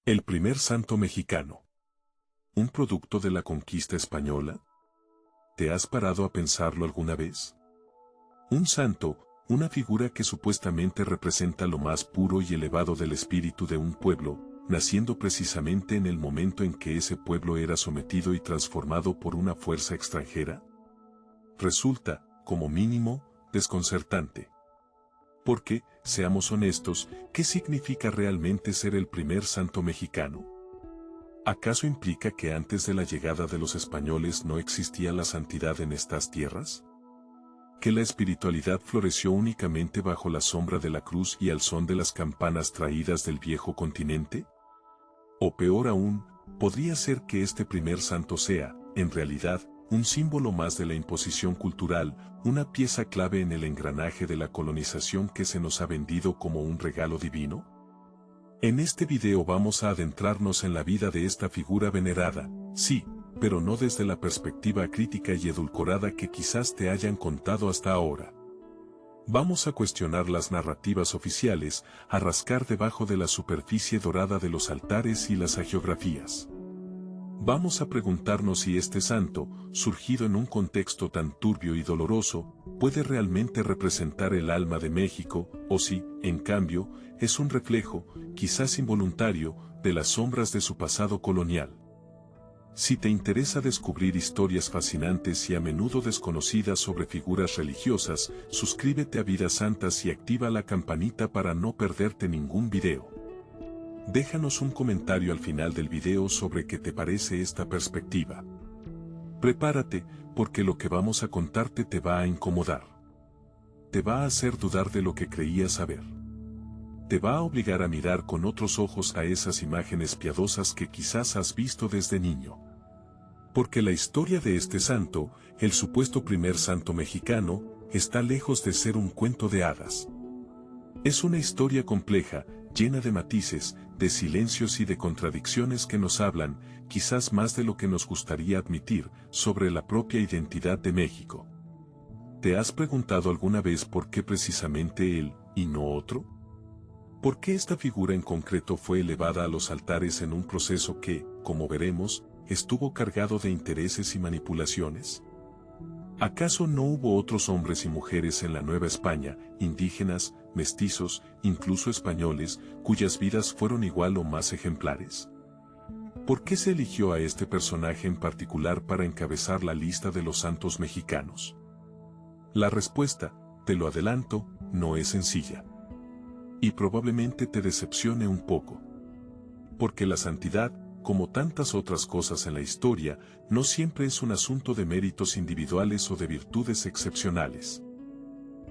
El primer santo mexicano. ¿Un producto de la conquista española? ¿Te has parado a pensarlo alguna vez? Un santo, una figura que supuestamente representa lo más puro y elevado del espíritu de un pueblo, naciendo precisamente en el momento en que ese pueblo era sometido y transformado por una fuerza extranjera. Resulta, como mínimo, desconcertante. Porque, seamos honestos, ¿qué significa realmente ser el primer santo mexicano? ¿Acaso implica que antes de la llegada de los españoles no existía la santidad en estas tierras? ¿Que la espiritualidad floreció únicamente bajo la sombra de la cruz y al son de las campanas traídas del viejo continente? O peor aún, podría ser que este primer santo sea, en realidad, un símbolo más de la imposición cultural, una pieza clave en el engranaje de la colonización que se nos ha vendido como un regalo divino. En este video vamos a adentrarnos en la vida de esta figura venerada, sí, pero no desde la perspectiva crítica y edulcorada que quizás te hayan contado hasta ahora. Vamos a cuestionar las narrativas oficiales, a rascar debajo de la superficie dorada de los altares y las hagiografías. Vamos a preguntarnos si este santo, surgido en un contexto tan turbio y doloroso, puede realmente representar el alma de México, o si, en cambio, es un reflejo, quizás involuntario, de las sombras de su pasado colonial. Si te interesa descubrir historias fascinantes y a menudo desconocidas sobre figuras religiosas, suscríbete a Vidas Santas y activa la campanita para no perderte ningún video. Déjanos un comentario al final del video sobre qué te parece esta perspectiva. Prepárate, porque lo que vamos a contarte te va a incomodar. Te va a hacer dudar de lo que creías saber. Te va a obligar a mirar con otros ojos a esas imágenes piadosas que quizás has visto desde niño. Porque la historia de este santo, el supuesto primer santo mexicano, está lejos de ser un cuento de hadas. Es una historia compleja, llena de matices, de silencios y de contradicciones que nos hablan, quizás más de lo que nos gustaría admitir, sobre la propia identidad de México. ¿Te has preguntado alguna vez por qué precisamente él, y no otro? ¿Por qué esta figura en concreto fue elevada a los altares en un proceso que, como veremos, estuvo cargado de intereses y manipulaciones? ¿Acaso no hubo otros hombres y mujeres en la Nueva España, indígenas, mestizos, incluso españoles, cuyas vidas fueron igual o más ejemplares? ¿Por qué se eligió a este personaje en particular para encabezar la lista de los santos mexicanos? La respuesta, te lo adelanto, no es sencilla. Y probablemente te decepcione un poco. Porque la santidad, como tantas otras cosas en la historia, no siempre es un asunto de méritos individuales o de virtudes excepcionales.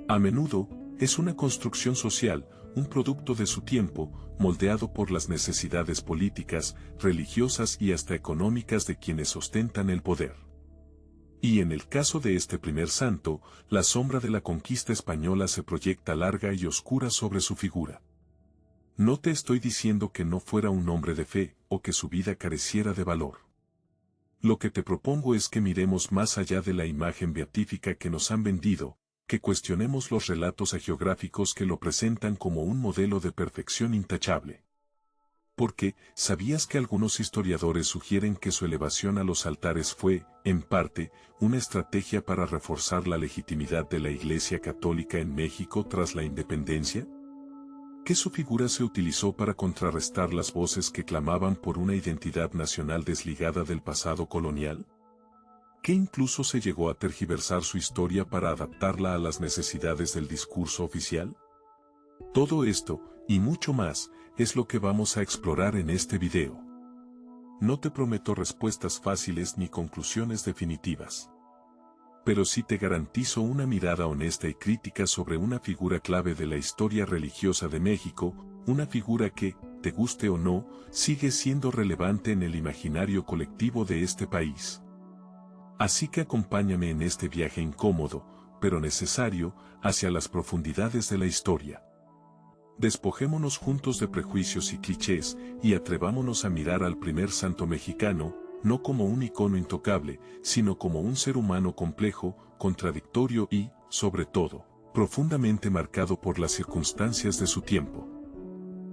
A menudo, es una construcción social, un producto de su tiempo, moldeado por las necesidades políticas, religiosas y hasta económicas de quienes ostentan el poder. Y en el caso de este primer santo, la sombra de la conquista española se proyecta larga y oscura sobre su figura. No te estoy diciendo que no fuera un hombre de fe, o que su vida careciera de valor. Lo que te propongo es que miremos más allá de la imagen beatífica que nos han vendido, que cuestionemos los relatos hagiográficos que lo presentan como un modelo de perfección intachable. Porque, ¿sabías que algunos historiadores sugieren que su elevación a los altares fue, en parte, una estrategia para reforzar la legitimidad de la Iglesia Católica en México tras la independencia? ¿Que su figura se utilizó para contrarrestar las voces que clamaban por una identidad nacional desligada del pasado colonial? ¿Que incluso se llegó a tergiversar su historia para adaptarla a las necesidades del discurso oficial? Todo esto, y mucho más, es lo que vamos a explorar en este video. No te prometo respuestas fáciles ni conclusiones definitivas. Pero sí te garantizo una mirada honesta y crítica sobre una figura clave de la historia religiosa de México, una figura que, te guste o no, sigue siendo relevante en el imaginario colectivo de este país. Así que acompáñame en este viaje incómodo, pero necesario, hacia las profundidades de la historia. Despojémonos juntos de prejuicios y clichés, y atrevámonos a mirar al primer santo mexicano, no como un icono intocable, sino como un ser humano complejo, contradictorio y, sobre todo, profundamente marcado por las circunstancias de su tiempo.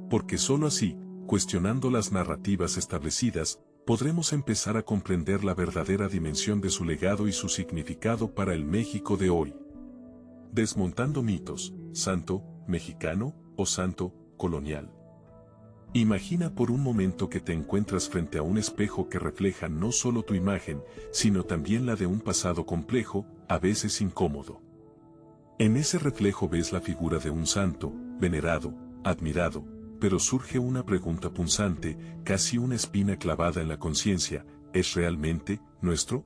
Porque sólo así, cuestionando las narrativas establecidas, podremos empezar a comprender la verdadera dimensión de su legado y su significado para el México de hoy. Desmontando mitos, santo, mexicano o santo, colonial. Imagina por un momento que te encuentras frente a un espejo que refleja no solo tu imagen, sino también la de un pasado complejo, a veces incómodo. En ese reflejo ves la figura de un santo, venerado, admirado, pero surge una pregunta punzante, casi una espina clavada en la conciencia: ¿es realmente nuestro?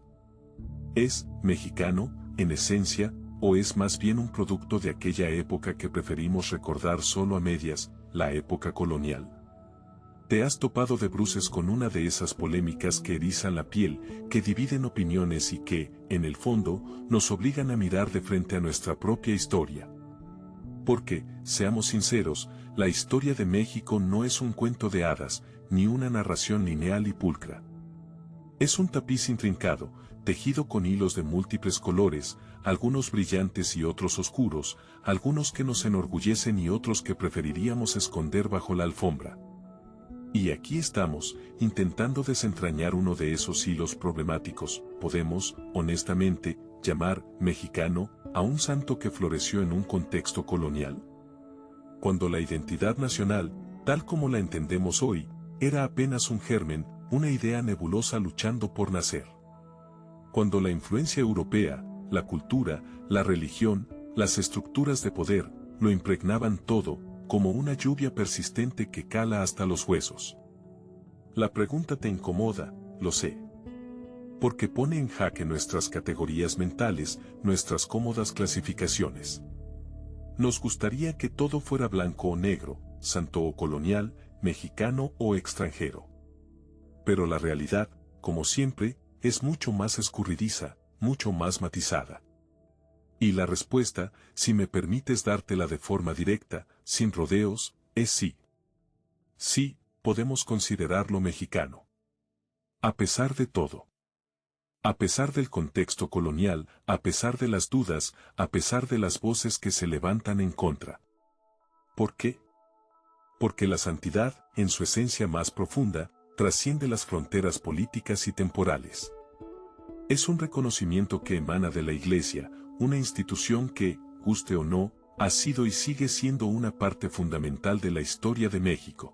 ¿Es mexicano, en esencia, o es más bien un producto de aquella época que preferimos recordar solo a medias, la época colonial? ¿Te has topado de bruces con una de esas polémicas que erizan la piel, que dividen opiniones y que, en el fondo, nos obligan a mirar de frente a nuestra propia historia? Porque, seamos sinceros, la historia de México no es un cuento de hadas, ni una narración lineal y pulcra. Es un tapiz intrincado, tejido con hilos de múltiples colores, algunos brillantes y otros oscuros, algunos que nos enorgullecen y otros que preferiríamos esconder bajo la alfombra. Y aquí estamos, intentando desentrañar uno de esos hilos problemáticos. ¿Podemos, honestamente, llamar mexicano a un santo que floreció en un contexto colonial? Cuando la identidad nacional, tal como la entendemos hoy, era apenas un germen, una idea nebulosa luchando por nacer. Cuando la influencia europea, la cultura, la religión, las estructuras de poder, lo impregnaban todo, como una lluvia persistente que cala hasta los huesos. La pregunta te incomoda, lo sé. Porque pone en jaque nuestras categorías mentales, nuestras cómodas clasificaciones. Nos gustaría que todo fuera blanco o negro, santo o colonial, mexicano o extranjero. Pero la realidad, como siempre, es mucho más escurridiza, mucho más matizada. Y la respuesta, si me permites dártela de forma directa, sin rodeos, es sí. Sí, podemos considerarlo mexicano. A pesar de todo. A pesar del contexto colonial, a pesar de las dudas, a pesar de las voces que se levantan en contra. ¿Por qué? Porque la santidad, en su esencia más profunda, trasciende las fronteras políticas y temporales. Es un reconocimiento que emana de la Iglesia, una institución que, guste o no, ha sido y sigue siendo una parte fundamental de la historia de México.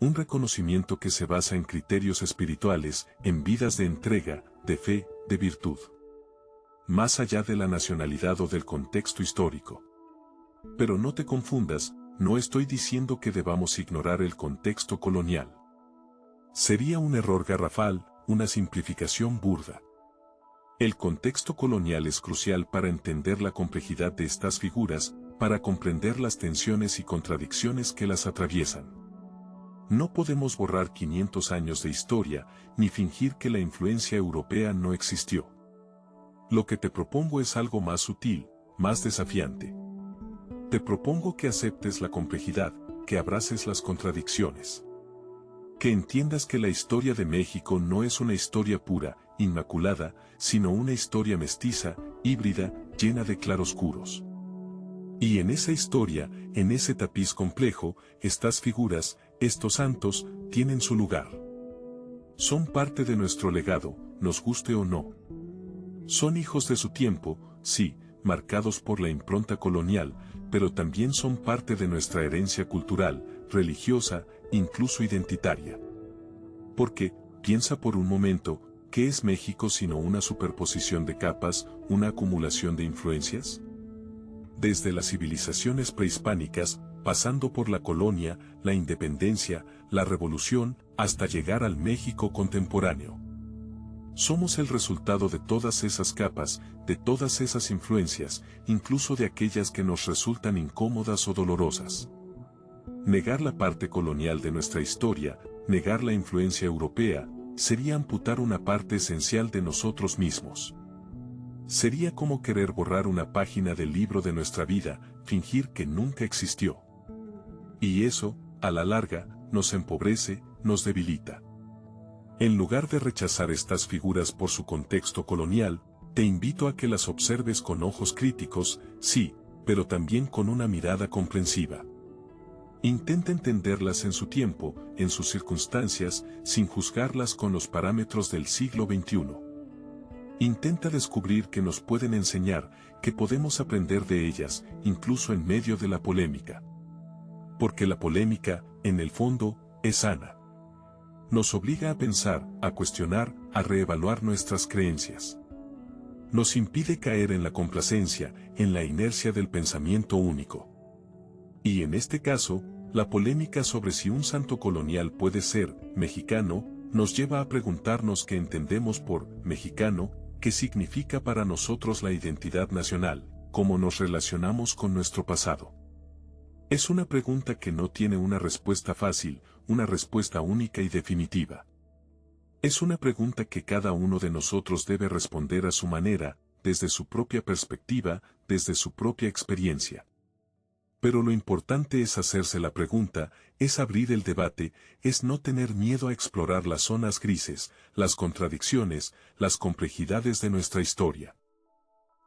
Un reconocimiento que se basa en criterios espirituales, en vidas de entrega, de fe, de virtud. Más allá de la nacionalidad o del contexto histórico. Pero no te confundas, no estoy diciendo que debamos ignorar el contexto colonial. Sería un error garrafal, una simplificación burda. El contexto colonial es crucial para entender la complejidad de estas figuras, para comprender las tensiones y contradicciones que las atraviesan. No podemos borrar 500 años de historia, ni fingir que la influencia europea no existió. Lo que te propongo es algo más sutil, más desafiante. Te propongo que aceptes la complejidad, que abraces las contradicciones. Que entiendas que la historia de México no es una historia pura, inmaculada, sino una historia mestiza, híbrida, llena de claroscuros. Y en esa historia, en ese tapiz complejo, estas figuras, estos santos, tienen su lugar. Son parte de nuestro legado, nos guste o no. Son hijos de su tiempo, sí, marcados por la impronta colonial, pero también son parte de nuestra herencia cultural, religiosa, incluso identitaria. Porque, piensa por un momento, ¿qué es México sino una superposición de capas, una acumulación de influencias? Desde las civilizaciones prehispánicas, pasando por la colonia, la independencia, la revolución, hasta llegar al México contemporáneo. Somos el resultado de todas esas capas, de todas esas influencias, incluso de aquellas que nos resultan incómodas o dolorosas. Negar la parte colonial de nuestra historia, negar la influencia europea, sería amputar una parte esencial de nosotros mismos. Sería como querer borrar una página del libro de nuestra vida, fingir que nunca existió. Y eso, a la larga, nos empobrece, nos debilita. En lugar de rechazar estas figuras por su contexto colonial, te invito a que las observes con ojos críticos, sí, pero también con una mirada comprensiva. Intenta entenderlas en su tiempo, en sus circunstancias, sin juzgarlas con los parámetros del siglo XXI. Intenta descubrir que nos pueden enseñar, que podemos aprender de ellas, incluso en medio de la polémica. Porque la polémica, en el fondo, es sana. Nos obliga a pensar, a cuestionar, a reevaluar nuestras creencias. Nos impide caer en la complacencia, en la inercia del pensamiento único. Y en este caso, la polémica sobre si un santo colonial puede ser mexicano, nos lleva a preguntarnos qué entendemos por mexicano, qué significa para nosotros la identidad nacional, cómo nos relacionamos con nuestro pasado. Es una pregunta que no tiene una respuesta fácil, una respuesta única y definitiva. Es una pregunta que cada uno de nosotros debe responder a su manera, desde su propia perspectiva, desde su propia experiencia. Pero lo importante es hacerse la pregunta, es abrir el debate, es no tener miedo a explorar las zonas grises, las contradicciones, las complejidades de nuestra historia.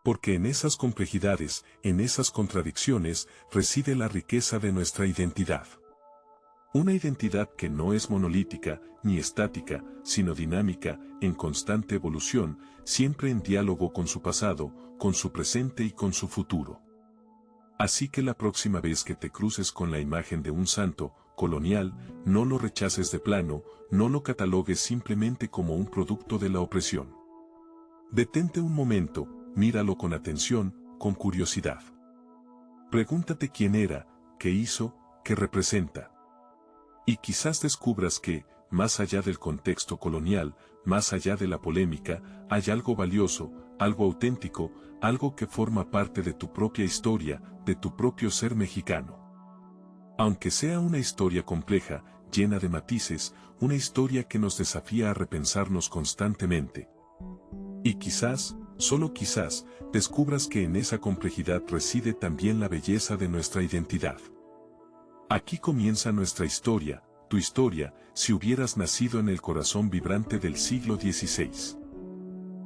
Porque en esas complejidades, en esas contradicciones, reside la riqueza de nuestra identidad. Una identidad que no es monolítica, ni estática, sino dinámica, en constante evolución, siempre en diálogo con su pasado, con su presente y con su futuro. Así que la próxima vez que te cruces con la imagen de un santo colonial, no lo rechaces de plano, no lo catalogues simplemente como un producto de la opresión. Detente un momento, míralo con atención, con curiosidad. Pregúntate quién era, qué hizo, qué representa. Y quizás descubras que, más allá del contexto colonial, más allá de la polémica, hay algo valioso, algo auténtico, algo que forma parte de tu propia historia, de tu propio ser mexicano. Aunque sea una historia compleja, llena de matices, una historia que nos desafía a repensarnos constantemente. Y quizás, solo quizás, descubras que en esa complejidad reside también la belleza de nuestra identidad. Aquí comienza nuestra historia, tu historia, si hubieras nacido en el corazón vibrante del siglo XVI.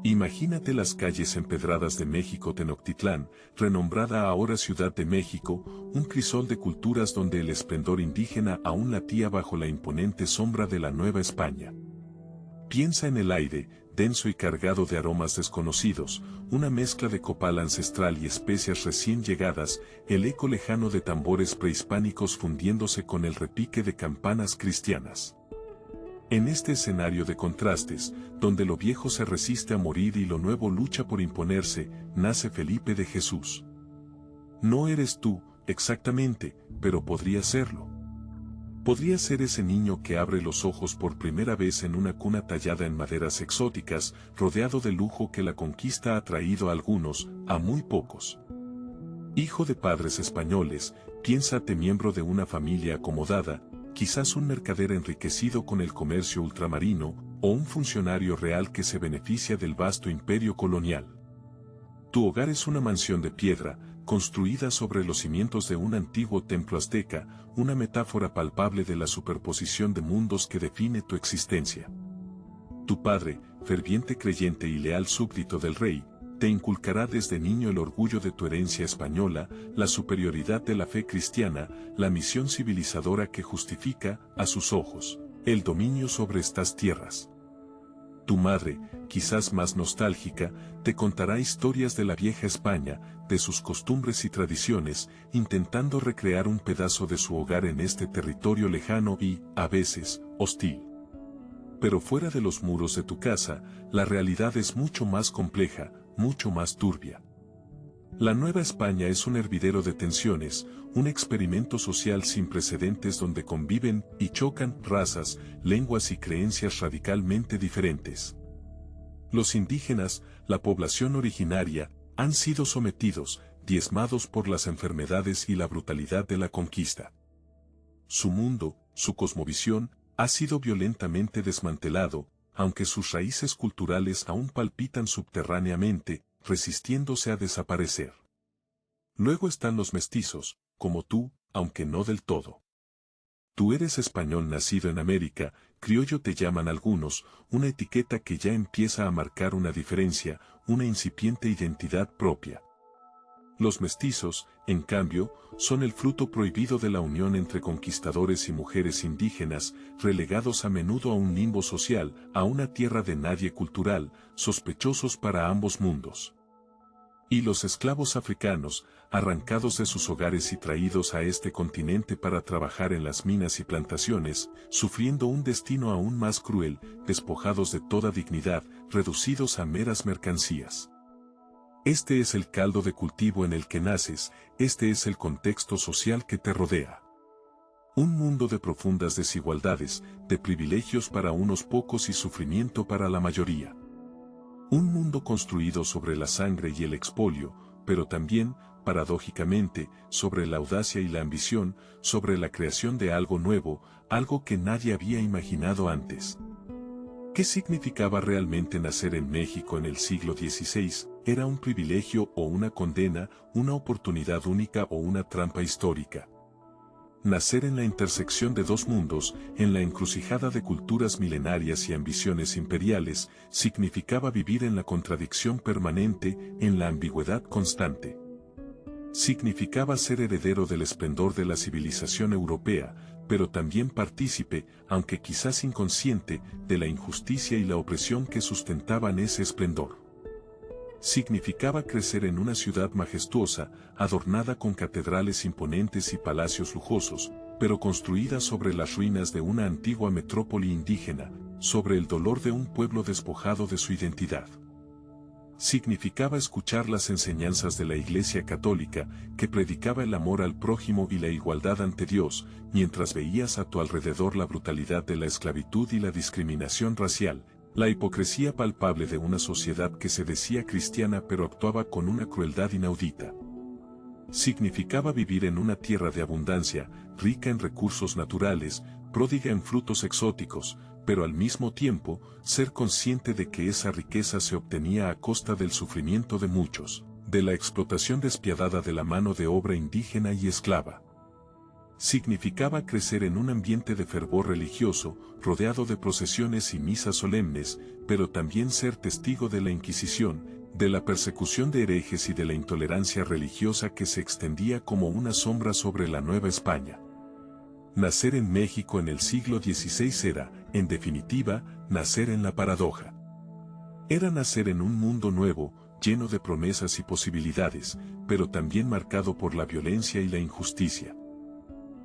Imagínate las calles empedradas de México Tenochtitlán, renombrada ahora Ciudad de México, un crisol de culturas donde el esplendor indígena aún latía bajo la imponente sombra de la Nueva España. Piensa en el aire, denso y cargado de aromas desconocidos, una mezcla de copal ancestral y especias recién llegadas, el eco lejano de tambores prehispánicos fundiéndose con el repique de campanas cristianas. En este escenario de contrastes, donde lo viejo se resiste a morir y lo nuevo lucha por imponerse, nace Felipe de Jesús. No eres tú, exactamente, pero podría serlo. Podría ser ese niño que abre los ojos por primera vez en una cuna tallada en maderas exóticas, rodeado de lujo que la conquista ha traído a algunos, a muy pocos. Hijo de padres españoles, piénsate miembro de una familia acomodada, quizás un mercader enriquecido con el comercio ultramarino, o un funcionario real que se beneficia del vasto imperio colonial. Tu hogar es una mansión de piedra, construida sobre los cimientos de un antiguo templo azteca, una metáfora palpable de la superposición de mundos que define tu existencia. Tu padre, ferviente creyente y leal súbdito del rey, te inculcará desde niño el orgullo de tu herencia española, la superioridad de la fe cristiana, la misión civilizadora que justifica, a sus ojos, el dominio sobre estas tierras. Tu madre, quizás más nostálgica, te contará historias de la vieja España, de sus costumbres y tradiciones, intentando recrear un pedazo de su hogar en este territorio lejano y, a veces, hostil. Pero fuera de los muros de tu casa, la realidad es mucho más compleja, mucho más turbia. La Nueva España es un hervidero de tensiones, un experimento social sin precedentes donde conviven y chocan razas, lenguas y creencias radicalmente diferentes. Los indígenas, la población originaria, han sido sometidos, diezmados por las enfermedades y la brutalidad de la conquista. Su mundo, su cosmovisión, ha sido violentamente desmantelado, aunque sus raíces culturales aún palpitan subterráneamente, resistiéndose a desaparecer. Luego están los mestizos, como tú, aunque no del todo. Tú eres español nacido en América, criollo te llaman algunos, una etiqueta que ya empieza a marcar una diferencia, una incipiente identidad propia. Los mestizos, en cambio, son el fruto prohibido de la unión entre conquistadores y mujeres indígenas, relegados a menudo a un limbo social, a una tierra de nadie cultural, sospechosos para ambos mundos. Y los esclavos africanos, arrancados de sus hogares y traídos a este continente para trabajar en las minas y plantaciones, sufriendo un destino aún más cruel, despojados de toda dignidad, reducidos a meras mercancías. Este es el caldo de cultivo en el que naces, este es el contexto social que te rodea. Un mundo de profundas desigualdades, de privilegios para unos pocos y sufrimiento para la mayoría. Un mundo construido sobre la sangre y el expolio, pero también, paradójicamente, sobre la audacia y la ambición, sobre la creación de algo nuevo, algo que nadie había imaginado antes. ¿Qué significaba realmente nacer en México en el siglo XVI? ¿Era un privilegio o una condena, una oportunidad única o una trampa histórica? Nacer en la intersección de dos mundos, en la encrucijada de culturas milenarias y ambiciones imperiales, significaba vivir en la contradicción permanente, en la ambigüedad constante. Significaba ser heredero del esplendor de la civilización europea, pero también partícipe, aunque quizás inconsciente, de la injusticia y la opresión que sustentaban ese esplendor. Significaba crecer en una ciudad majestuosa, adornada con catedrales imponentes y palacios lujosos, pero construida sobre las ruinas de una antigua metrópoli indígena, sobre el dolor de un pueblo despojado de su identidad. Significaba escuchar las enseñanzas de la Iglesia Católica, que predicaba el amor al prójimo y la igualdad ante Dios, mientras veías a tu alrededor la brutalidad de la esclavitud y la discriminación racial, la hipocresía palpable de una sociedad que se decía cristiana pero actuaba con una crueldad inaudita. Significaba vivir en una tierra de abundancia, rica en recursos naturales, pródiga en frutos exóticos, pero al mismo tiempo, ser consciente de que esa riqueza se obtenía a costa del sufrimiento de muchos, de la explotación despiadada de la mano de obra indígena y esclava. Significaba crecer en un ambiente de fervor religioso, rodeado de procesiones y misas solemnes, pero también ser testigo de la Inquisición, de la persecución de herejes y de la intolerancia religiosa que se extendía como una sombra sobre la Nueva España. Nacer en México en el siglo XVI era, en definitiva, nacer en la paradoja. Era nacer en un mundo nuevo, lleno de promesas y posibilidades, pero también marcado por la violencia y la injusticia.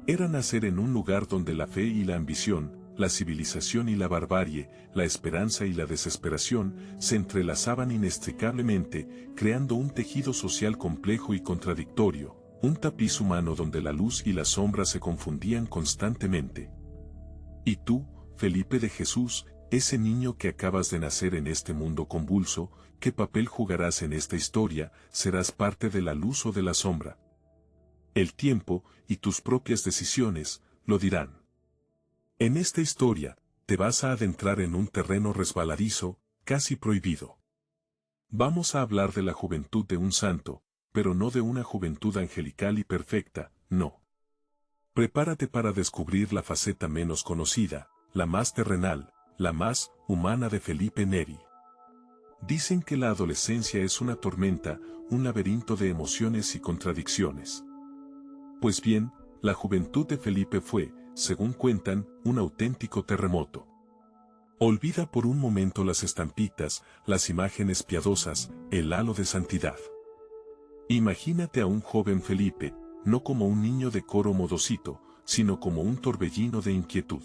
Era nacer en un lugar donde la fe y la ambición, la civilización y la barbarie, la esperanza y la desesperación, se entrelazaban inextricablemente, creando un tejido social complejo y contradictorio, un tapiz humano donde la luz y la sombra se confundían constantemente. Y tú, Felipe de Jesús, ese niño que acabas de nacer en este mundo convulso, ¿qué papel jugarás en esta historia? ¿Serás parte de la luz o de la sombra? El tiempo, y tus propias decisiones, lo dirán. En esta historia, te vas a adentrar en un terreno resbaladizo, casi prohibido. Vamos a hablar de la juventud de un santo, pero no de una juventud angelical y perfecta, no. Prepárate para descubrir la faceta menos conocida, la más terrenal, la más humana de Felipe Neri. Dicen que la adolescencia es una tormenta, un laberinto de emociones y contradicciones. Pues bien, la juventud de Felipe fue, según cuentan, un auténtico terremoto. Olvida por un momento las estampitas, las imágenes piadosas, el halo de santidad. Imagínate a un joven Felipe, no como un niño de coro modosito, sino como un torbellino de inquietud.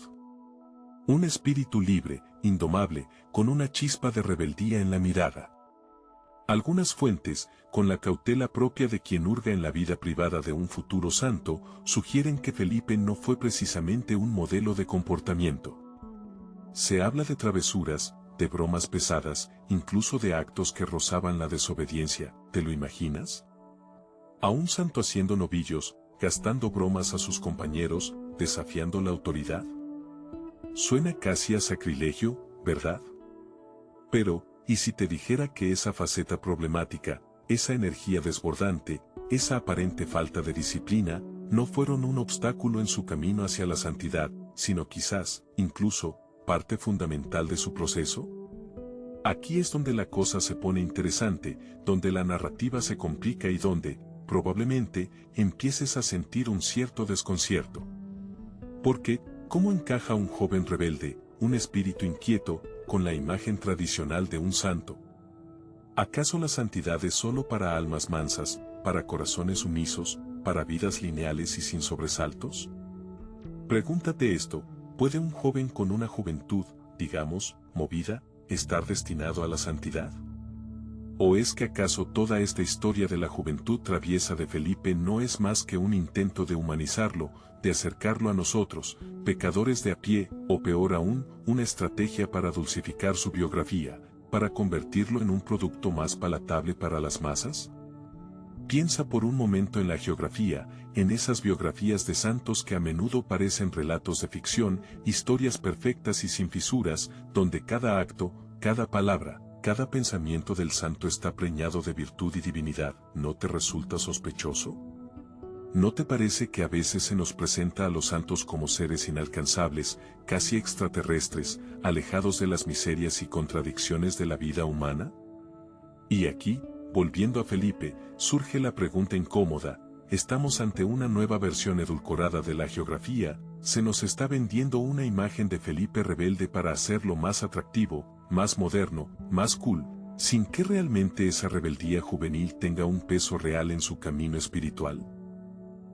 Un espíritu libre, indomable, con una chispa de rebeldía en la mirada. Algunas fuentes, con la cautela propia de quien hurga en la vida privada de un futuro santo, sugieren que Felipe no fue precisamente un modelo de comportamiento. Se habla de travesuras, de bromas pesadas, incluso de actos que rozaban la desobediencia, ¿te lo imaginas? A un santo haciendo novillos, gastando bromas a sus compañeros, desafiando la autoridad. Suena casi a sacrilegio, ¿verdad? Pero, ¿y si te dijera que esa faceta problemática, esa energía desbordante, esa aparente falta de disciplina, no fueron un obstáculo en su camino hacia la santidad, sino quizás, incluso, parte fundamental de su proceso? Aquí es donde la cosa se pone interesante, donde la narrativa se complica y donde, probablemente empieces a sentir un cierto desconcierto. Porque, ¿cómo encaja un joven rebelde, un espíritu inquieto, con la imagen tradicional de un santo? ¿Acaso la santidad es solo para almas mansas, para corazones sumisos, para vidas lineales y sin sobresaltos? Pregúntate esto: ¿puede un joven con una juventud, digamos, movida, estar destinado a la santidad? ¿O es que acaso toda esta historia de la juventud traviesa de Felipe no es más que un intento de humanizarlo, de acercarlo a nosotros, pecadores de a pie, o peor aún, una estrategia para dulcificar su biografía, para convertirlo en un producto más palatable para las masas? Piensa por un momento en la geografía, en esas biografías de santos que a menudo parecen relatos de ficción, historias perfectas y sin fisuras, donde cada acto, cada palabra, cada pensamiento del santo está preñado de virtud y divinidad. ¿No te resulta sospechoso? ¿No te parece que a veces se nos presenta a los santos como seres inalcanzables, casi extraterrestres, alejados de las miserias y contradicciones de la vida humana? Y aquí, volviendo a Felipe, surge la pregunta incómoda: ¿estamos ante una nueva versión edulcorada de la geografía? ¿Se nos está vendiendo una imagen de Felipe rebelde para hacerlo más atractivo, más moderno, más cool, sin que realmente esa rebeldía juvenil tenga un peso real en su camino espiritual?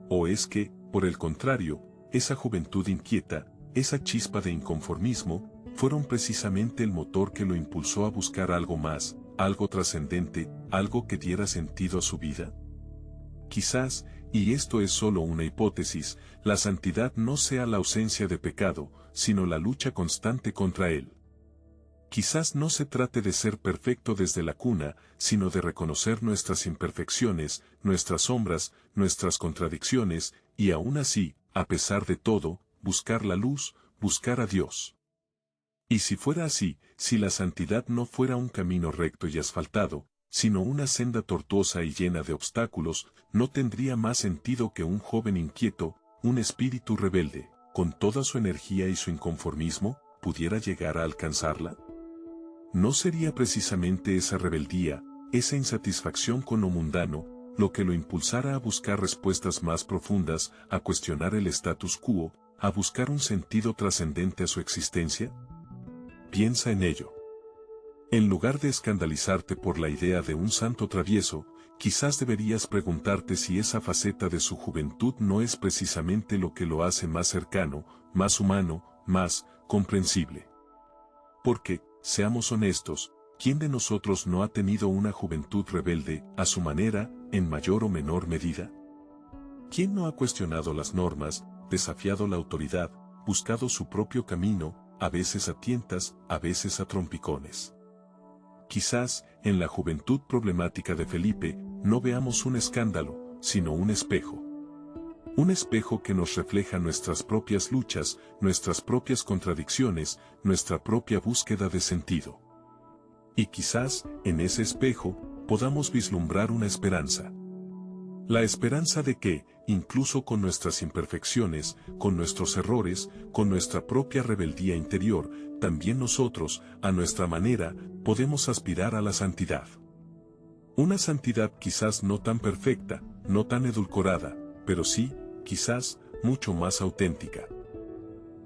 ¿O es que, por el contrario, esa juventud inquieta, esa chispa de inconformismo, fueron precisamente el motor que lo impulsó a buscar algo más, algo trascendente, algo que diera sentido a su vida? Quizás, y esto es solo una hipótesis, la santidad no sea la ausencia de pecado, sino la lucha constante contra él. Quizás no se trate de ser perfecto desde la cuna, sino de reconocer nuestras imperfecciones, nuestras sombras, nuestras contradicciones, y aún así, a pesar de todo, buscar la luz, buscar a Dios. Y si fuera así, si la santidad no fuera un camino recto y asfaltado, sino una senda tortuosa y llena de obstáculos, no tendría más sentido que un joven inquieto, un espíritu rebelde, con toda su energía y su inconformismo, pudiera llegar a alcanzarla. ¿No sería precisamente esa rebeldía, esa insatisfacción con lo mundano, lo que lo impulsara a buscar respuestas más profundas, a cuestionar el status quo, a buscar un sentido trascendente a su existencia? Piensa en ello. En lugar de escandalizarte por la idea de un santo travieso, quizás deberías preguntarte si esa faceta de su juventud no es precisamente lo que lo hace más cercano, más humano, más comprensible. Porque, seamos honestos, ¿quién de nosotros no ha tenido una juventud rebelde, a su manera, en mayor o menor medida? ¿Quién no ha cuestionado las normas, desafiado la autoridad, buscado su propio camino, a veces a tientas, a veces a trompicones? Quizás, en la juventud problemática de Felipe, no veamos un escándalo, sino un espejo. Un espejo que nos refleja nuestras propias luchas, nuestras propias contradicciones, nuestra propia búsqueda de sentido. Y quizás, en ese espejo, podamos vislumbrar una esperanza. La esperanza de que, incluso con nuestras imperfecciones, con nuestros errores, con nuestra propia rebeldía interior, también nosotros, a nuestra manera, podemos aspirar a la santidad. Una santidad quizás no tan perfecta, no tan edulcorada, pero sí, quizás, mucho más auténtica.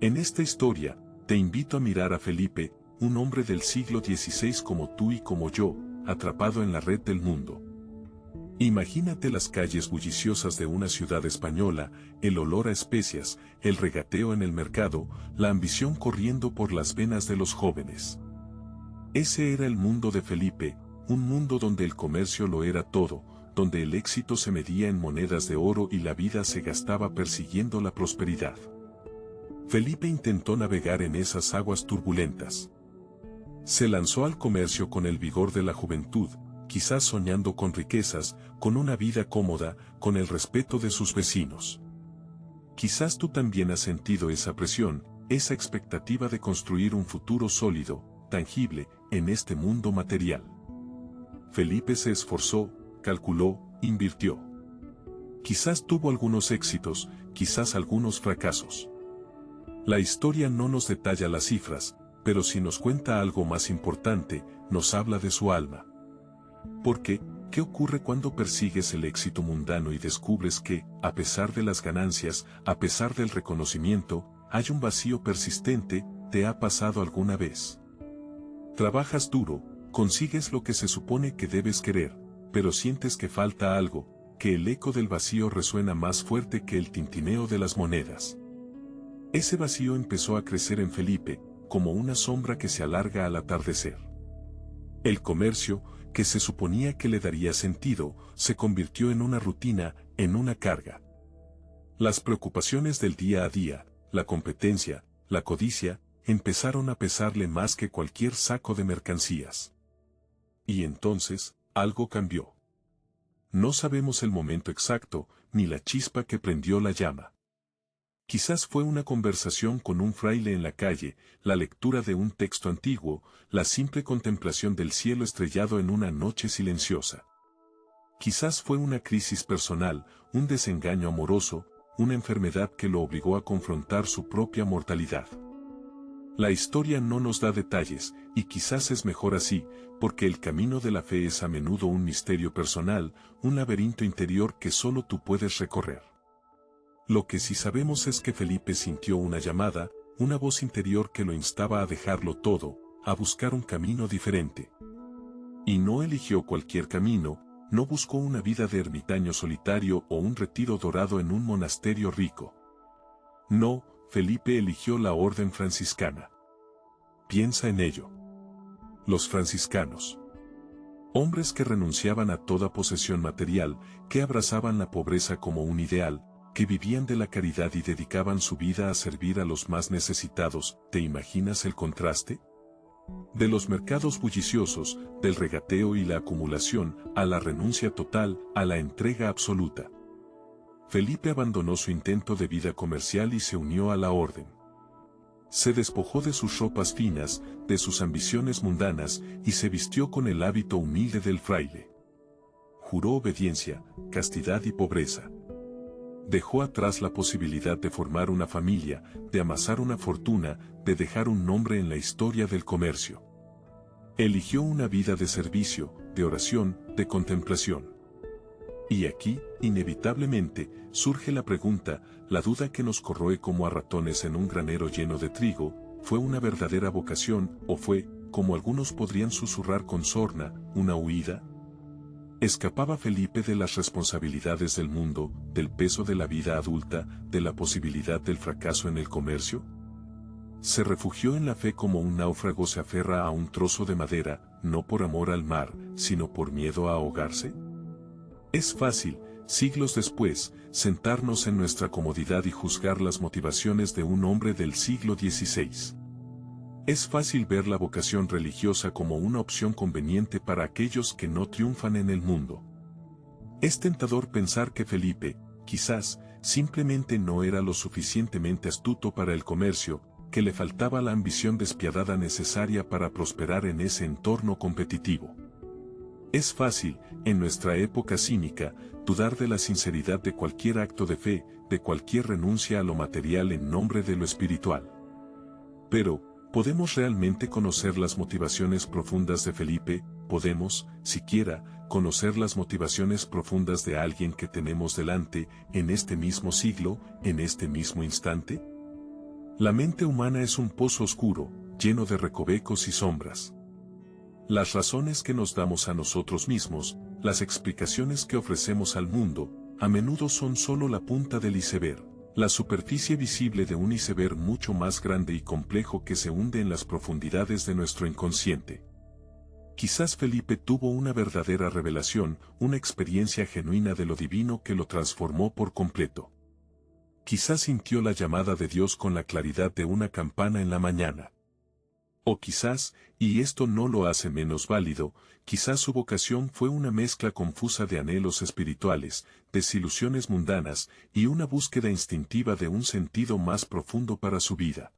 En esta historia, te invito a mirar a Felipe, un hombre del siglo XVI como tú y como yo, atrapado en la red del mundo. Imagínate las calles bulliciosas de una ciudad española, el olor a especias, el regateo en el mercado, la ambición corriendo por las venas de los jóvenes. Ese era el mundo de Felipe, un mundo donde el comercio lo era todo, donde el éxito se medía en monedas de oro y la vida se gastaba persiguiendo la prosperidad. Felipe intentó navegar en esas aguas turbulentas. Se lanzó al comercio con el vigor de la juventud, quizás soñando con riquezas, con una vida cómoda, con el respeto de sus vecinos. Quizás tú también has sentido esa presión, esa expectativa de construir un futuro sólido, tangible, en este mundo material. Felipe se esforzó, calculó, invirtió. Quizás tuvo algunos éxitos, quizás algunos fracasos. La historia no nos detalla las cifras, pero si nos cuenta algo más importante, nos habla de su alma. Porque, ¿Qué ocurre cuando persigues el éxito mundano y descubres que, a pesar de las ganancias, a pesar del reconocimiento, hay un vacío persistente? ¿Te ha pasado alguna vez? Trabajas duro, consigues lo que se supone que debes querer, pero sientes que falta algo, que el eco del vacío resuena más fuerte que el tintineo de las monedas. Ese vacío empezó a crecer en Felipe, como una sombra que se alarga al atardecer. El comercio, que se suponía que le daría sentido, se convirtió en una rutina, en una carga. Las preocupaciones del día a día, la competencia, la codicia, empezaron a pesarle más que cualquier saco de mercancías. Y entonces, algo cambió. No sabemos el momento exacto, ni la chispa que prendió la llama. Quizás fue una conversación con un fraile en la calle, la lectura de un texto antiguo, la simple contemplación del cielo estrellado en una noche silenciosa. Quizás fue una crisis personal, un desengaño amoroso, una enfermedad que lo obligó a confrontar su propia mortalidad. La historia no nos da detalles, y quizás es mejor así, porque el camino de la fe es a menudo un misterio personal, un laberinto interior que solo tú puedes recorrer. Lo que sí sabemos es que Felipe sintió una llamada, una voz interior que lo instaba a dejarlo todo, a buscar un camino diferente. Y no eligió cualquier camino, no buscó una vida de ermitaño solitario o un retiro dorado en un monasterio rico. No, Felipe eligió la orden franciscana. Piensa en ello. Los franciscanos. Hombres que renunciaban a toda posesión material, que abrazaban la pobreza como un ideal, que vivían de la caridad y dedicaban su vida a servir a los más necesitados. ¿Te imaginas el contraste? De los mercados bulliciosos, del regateo y la acumulación, a la renuncia total, a la entrega absoluta. Felipe abandonó su intento de vida comercial y se unió a la orden. Se despojó de sus ropas finas, de sus ambiciones mundanas, y se vistió con el hábito humilde del fraile. Juró obediencia, castidad y pobreza. Dejó atrás la posibilidad de formar una familia, de amasar una fortuna, de dejar un nombre en la historia del comercio. Eligió una vida de servicio, de oración, de contemplación. Y aquí, inevitablemente, surge la pregunta, la duda que nos corroe como a ratones en un granero lleno de trigo: ¿fue una verdadera vocación, o fue, como algunos podrían susurrar con sorna, una huida? ¿Escapaba Felipe de las responsabilidades del mundo, del peso de la vida adulta, de la posibilidad del fracaso en el comercio? ¿Se refugió en la fe como un náufrago se aferra a un trozo de madera, no por amor al mar, sino por miedo a ahogarse? Es fácil, siglos después, sentarnos en nuestra comodidad y juzgar las motivaciones de un hombre del siglo XVI. Es fácil ver la vocación religiosa como una opción conveniente para aquellos que no triunfan en el mundo. Es tentador pensar que Felipe, quizás, simplemente no era lo suficientemente astuto para el comercio, que le faltaba la ambición despiadada necesaria para prosperar en ese entorno competitivo. Es fácil, en nuestra época cínica, dudar de la sinceridad de cualquier acto de fe, de cualquier renuncia a lo material en nombre de lo espiritual. Pero, ¿podemos realmente conocer las motivaciones profundas de Felipe? ¿Podemos, siquiera, conocer las motivaciones profundas de alguien que tenemos delante, en este mismo siglo, en este mismo instante? La mente humana es un pozo oscuro, lleno de recovecos y sombras. Las razones que nos damos a nosotros mismos, las explicaciones que ofrecemos al mundo, a menudo son solo la punta del iceberg, la superficie visible de un iceberg mucho más grande y complejo que se hunde en las profundidades de nuestro inconsciente. Quizás Felipe tuvo una verdadera revelación, una experiencia genuina de lo divino que lo transformó por completo. Quizás sintió la llamada de Dios con la claridad de una campana en la mañana. O quizás, y esto no lo hace menos válido, quizás su vocación fue una mezcla confusa de anhelos espirituales, desilusiones mundanas, y una búsqueda instintiva de un sentido más profundo para su vida.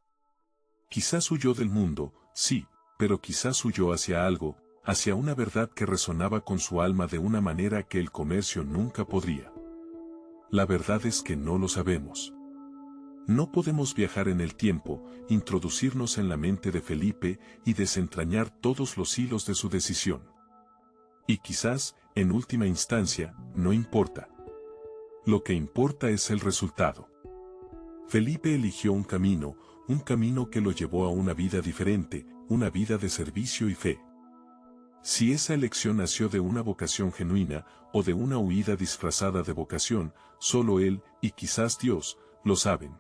Quizás huyó del mundo, sí, pero quizás huyó hacia algo, hacia una verdad que resonaba con su alma de una manera que el comercio nunca podría. La verdad es que no lo sabemos. No podemos viajar en el tiempo, introducirnos en la mente de Felipe y desentrañar todos los hilos de su decisión. Y quizás, en última instancia, no importa. Lo que importa es el resultado. Felipe eligió un camino que lo llevó a una vida diferente, una vida de servicio y fe. Si esa elección nació de una vocación genuina o de una huida disfrazada de vocación, solo él, y quizás Dios, lo saben.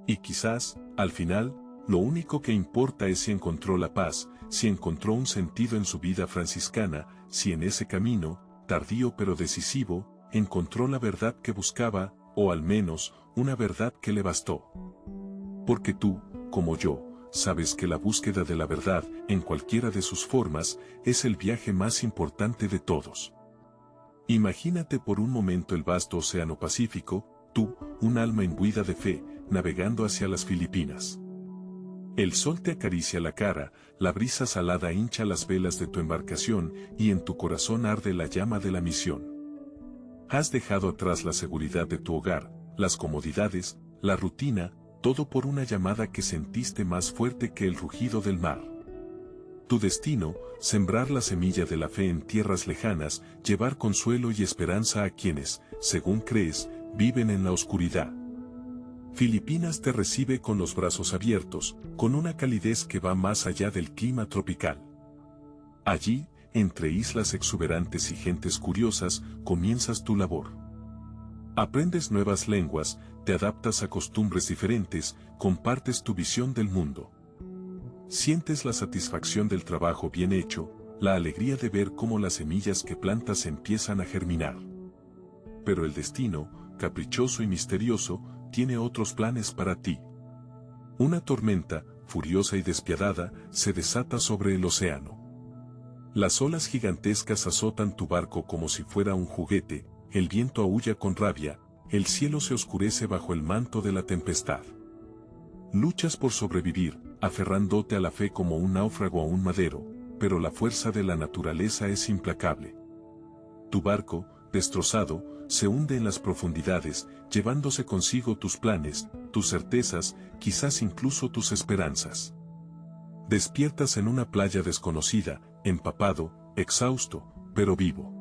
Y quizás, al final, lo único que importa es si encontró la paz, si encontró un sentido en su vida franciscana, si en ese camino, tardío pero decisivo, encontró la verdad que buscaba, o al menos, una verdad que le bastó. Porque tú, como yo, sabes que la búsqueda de la verdad, en cualquiera de sus formas, es el viaje más importante de todos. Imagínate por un momento el vasto océano Pacífico, tú, un alma imbuida de fe, navegando hacia las Filipinas. El sol te acaricia la cara, la brisa salada hincha las velas de tu embarcación y en tu corazón arde la llama de la misión. Has dejado atrás la seguridad de tu hogar, las comodidades, la rutina, todo por una llamada que sentiste más fuerte que el rugido del mar. Tu destino, sembrar la semilla de la fe en tierras lejanas, llevar consuelo y esperanza a quienes, según crees, viven en la oscuridad. Filipinas te recibe con los brazos abiertos, con una calidez que va más allá del clima tropical. Allí, entre islas exuberantes y gentes curiosas, comienzas tu labor. Aprendes nuevas lenguas, te adaptas a costumbres diferentes, compartes tu visión del mundo. Sientes la satisfacción del trabajo bien hecho, la alegría de ver cómo las semillas que plantas empiezan a germinar. Pero el destino, caprichoso y misterioso, tiene otros planes para ti. Una tormenta, furiosa y despiadada, se desata sobre el océano. Las olas gigantescas azotan tu barco como si fuera un juguete, el viento aúlla con rabia, el cielo se oscurece bajo el manto de la tempestad. Luchas por sobrevivir, aferrándote a la fe como un náufrago a un madero, pero la fuerza de la naturaleza es implacable. Tu barco, destrozado, se hunde en las profundidades, llevándose consigo tus planes, tus certezas, quizás incluso tus esperanzas. Despiertas en una playa desconocida, empapado, exhausto, pero vivo.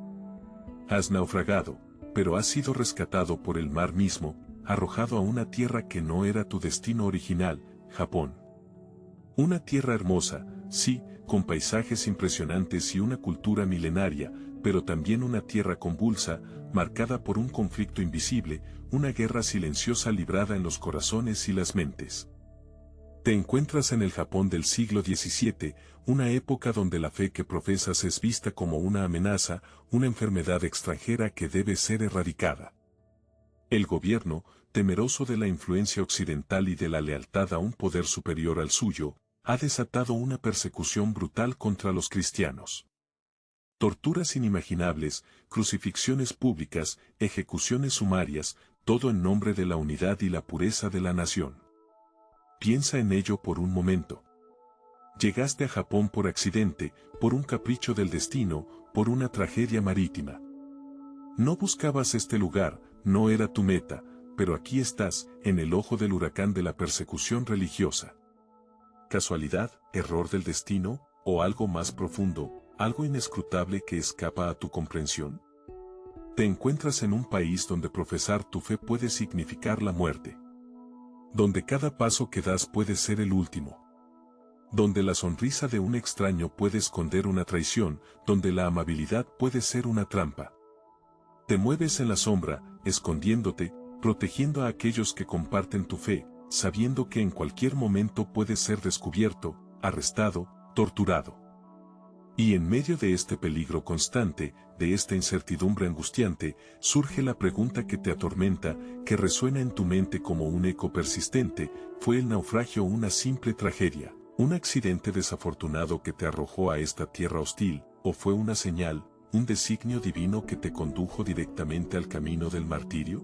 Has naufragado, pero has sido rescatado por el mar mismo, arrojado a una tierra que no era tu destino original, Japón. Una tierra hermosa, sí, con paisajes impresionantes y una cultura milenaria, pero también una tierra convulsa, marcada por un conflicto invisible, una guerra silenciosa librada en los corazones y las mentes. Te encuentras en el Japón del siglo XVII, una época donde la fe que profesas es vista como una amenaza, una enfermedad extranjera que debe ser erradicada. El gobierno, temeroso de la influencia occidental y de la lealtad a un poder superior al suyo, ha desatado una persecución brutal contra los cristianos. Torturas inimaginables, crucifixiones públicas, ejecuciones sumarias, todo en nombre de la unidad y la pureza de la nación. Piensa en ello por un momento. Llegaste a Japón por accidente, por un capricho del destino, por una tragedia marítima. No buscabas este lugar, no era tu meta, pero aquí estás, en el ojo del huracán de la persecución religiosa. ¿Casualidad, error del destino, o algo más profundo, algo inescrutable que escapa a tu comprensión? Te encuentras en un país donde profesar tu fe puede significar la muerte. Donde cada paso que das puede ser el último. Donde la sonrisa de un extraño puede esconder una traición, donde la amabilidad puede ser una trampa. Te mueves en la sombra, escondiéndote, protegiendo a aquellos que comparten tu fe, sabiendo que en cualquier momento puedes ser descubierto, arrestado, torturado. Y en medio de este peligro constante, de esta incertidumbre angustiante, surge la pregunta que te atormenta, que resuena en tu mente como un eco persistente: ¿fue el naufragio una simple tragedia, un accidente desafortunado que te arrojó a esta tierra hostil, o fue una señal, un designio divino que te condujo directamente al camino del martirio?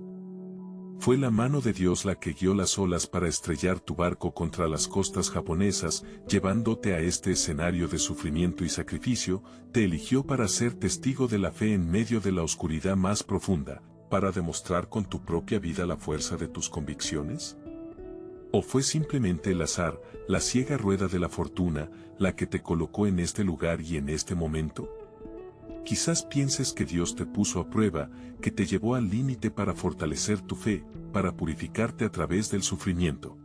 Fue la mano de Dios la que guió las olas para estrellar tu barco contra las costas japonesas, llevándote a este escenario de sufrimiento y sacrificio. Te eligió para ser testigo de la fe en medio de la oscuridad más profunda, para demostrar con tu propia vida la fuerza de tus convicciones. ¿O fue simplemente el azar, la ciega rueda de la fortuna, la que te colocó en este lugar y en este momento? Quizás pienses que Dios te puso a prueba, que te llevó al límite para fortalecer tu fe, para purificarte a través del sufrimiento.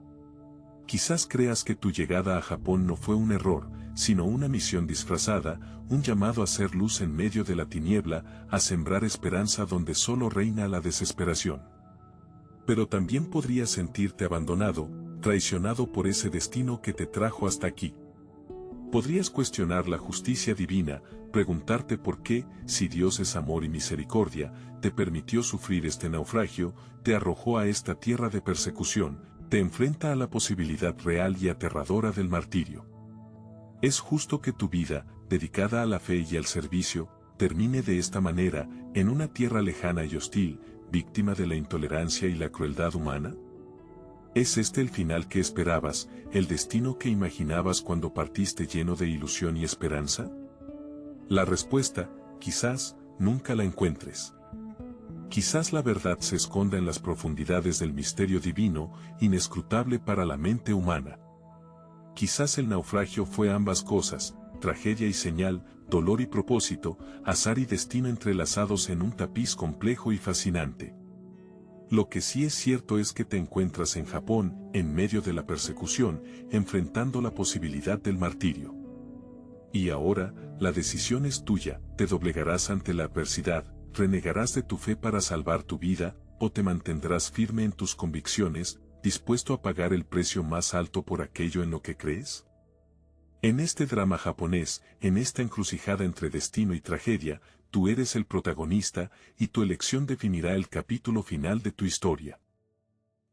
Quizás creas que tu llegada a Japón no fue un error, sino una misión disfrazada, un llamado a ser luz en medio de la tiniebla, a sembrar esperanza donde solo reina la desesperación. Pero también podrías sentirte abandonado, traicionado por ese destino que te trajo hasta aquí. Podrías cuestionar la justicia divina, preguntarte por qué, si Dios es amor y misericordia, te permitió sufrir este naufragio, te arrojó a esta tierra de persecución, te enfrenta a la posibilidad real y aterradora del martirio. Es justo que tu vida, dedicada a la fe y al servicio, termine de esta manera, en una tierra lejana y hostil, víctima de la intolerancia y la crueldad humana? ¿Es este el final que esperabas, el destino que imaginabas cuando partiste lleno de ilusión y esperanza? La respuesta, quizás, nunca la encuentres. Quizás la verdad se esconda en las profundidades del misterio divino, inescrutable para la mente humana. Quizás el naufragio fue ambas cosas, tragedia y señal, dolor y propósito, azar y destino entrelazados en un tapiz complejo y fascinante. Lo que sí es cierto es que te encuentras en Japón, en medio de la persecución, enfrentando la posibilidad del martirio. Y ahora, la decisión es tuya, te doblegarás ante la adversidad, renegarás de tu fe para salvar tu vida, o te mantendrás firme en tus convicciones, dispuesto a pagar el precio más alto por aquello en lo que crees. En este drama japonés, en esta encrucijada entre destino y tragedia, tú eres el protagonista, y tu elección definirá el capítulo final de tu historia.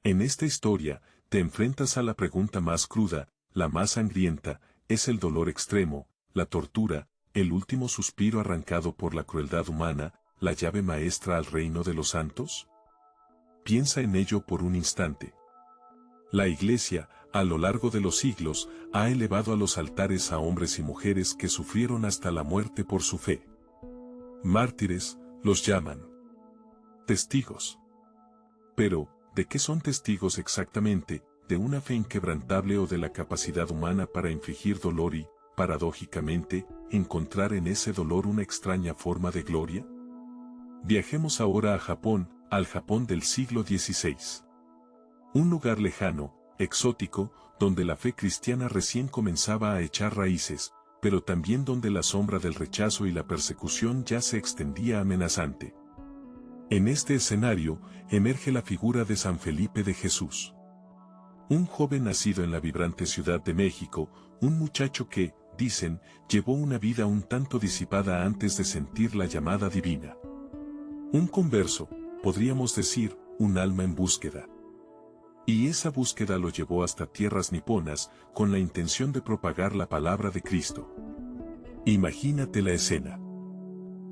En esta historia, te enfrentas a la pregunta más cruda, la más sangrienta, ¿es el dolor extremo, la tortura, el último suspiro arrancado por la crueldad humana, la llave maestra al reino de los santos? Piensa en ello por un instante. La Iglesia, a lo largo de los siglos, ha elevado a los altares a hombres y mujeres que sufrieron hasta la muerte por su fe. Mártires, los llaman. Testigos. Pero, ¿de qué son testigos exactamente? ¿De una fe inquebrantable o de la capacidad humana para infligir dolor y, paradójicamente, encontrar en ese dolor una extraña forma de gloria? Viajemos ahora a Japón, al Japón del siglo XVI. Un lugar lejano, exótico, donde la fe cristiana recién comenzaba a echar raíces, pero también donde la sombra del rechazo y la persecución ya se extendía amenazante. En este escenario, emerge la figura de San Felipe de Jesús. Un joven nacido en la vibrante Ciudad de México, un muchacho que, dicen, llevó una vida un tanto disipada antes de sentir la llamada divina. Un converso, podríamos decir, un alma en búsqueda. Y esa búsqueda lo llevó hasta tierras niponas, con la intención de propagar la palabra de Cristo. Imagínate la escena.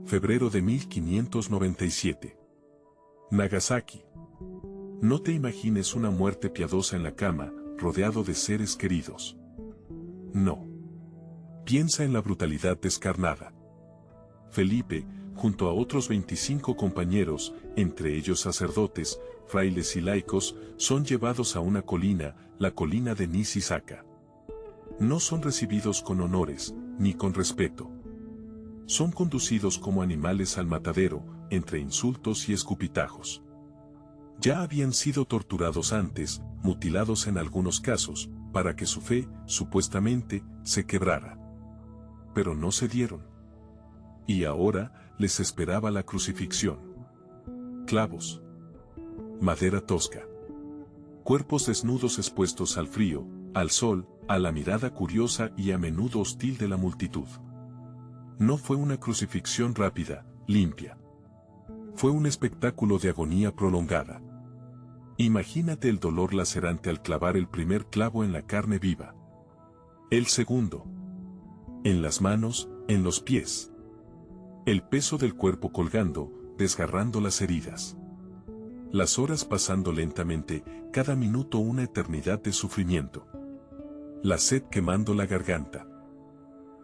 Febrero de 1597. Nagasaki. No te imagines una muerte piadosa en la cama, rodeado de seres queridos. No. Piensa en la brutalidad descarnada. Felipe, junto a otros 25 compañeros, entre ellos sacerdotes, frailes y laicos, son llevados a una colina, la colina de Nisisaka. No son recibidos con honores, ni con respeto. Son conducidos como animales al matadero, entre insultos y escupitajos. Ya habían sido torturados antes, mutilados en algunos casos, para que su fe, supuestamente, se quebrara. Pero no cedieron. Y ahora, les esperaba la crucifixión. Clavos. Madera tosca. Cuerpos desnudos expuestos al frío, al sol, a la mirada curiosa y a menudo hostil de la multitud. No fue una crucifixión rápida, limpia. Fue un espectáculo de agonía prolongada. Imagínate el dolor lacerante al clavar el primer clavo en la carne viva. El segundo. En las manos, en los pies. El peso del cuerpo colgando, desgarrando las heridas. Las horas pasando lentamente, cada minuto una eternidad de sufrimiento. La sed quemando la garganta.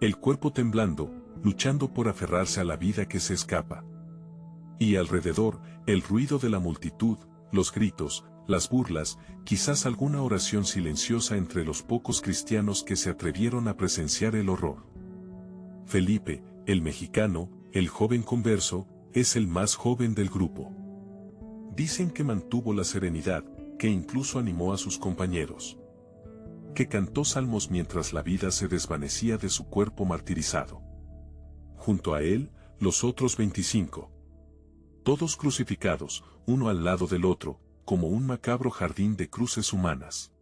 El cuerpo temblando, luchando por aferrarse a la vida que se escapa. Y alrededor, el ruido de la multitud, los gritos, las burlas, quizás alguna oración silenciosa entre los pocos cristianos que se atrevieron a presenciar el horror. Felipe, el mexicano, el joven converso, es el más joven del grupo. Dicen que mantuvo la serenidad, que incluso animó a sus compañeros. Que cantó salmos mientras la vida se desvanecía de su cuerpo martirizado. Junto a él, los otros 25. Todos crucificados, uno al lado del otro, como un macabro jardín de cruces humanas.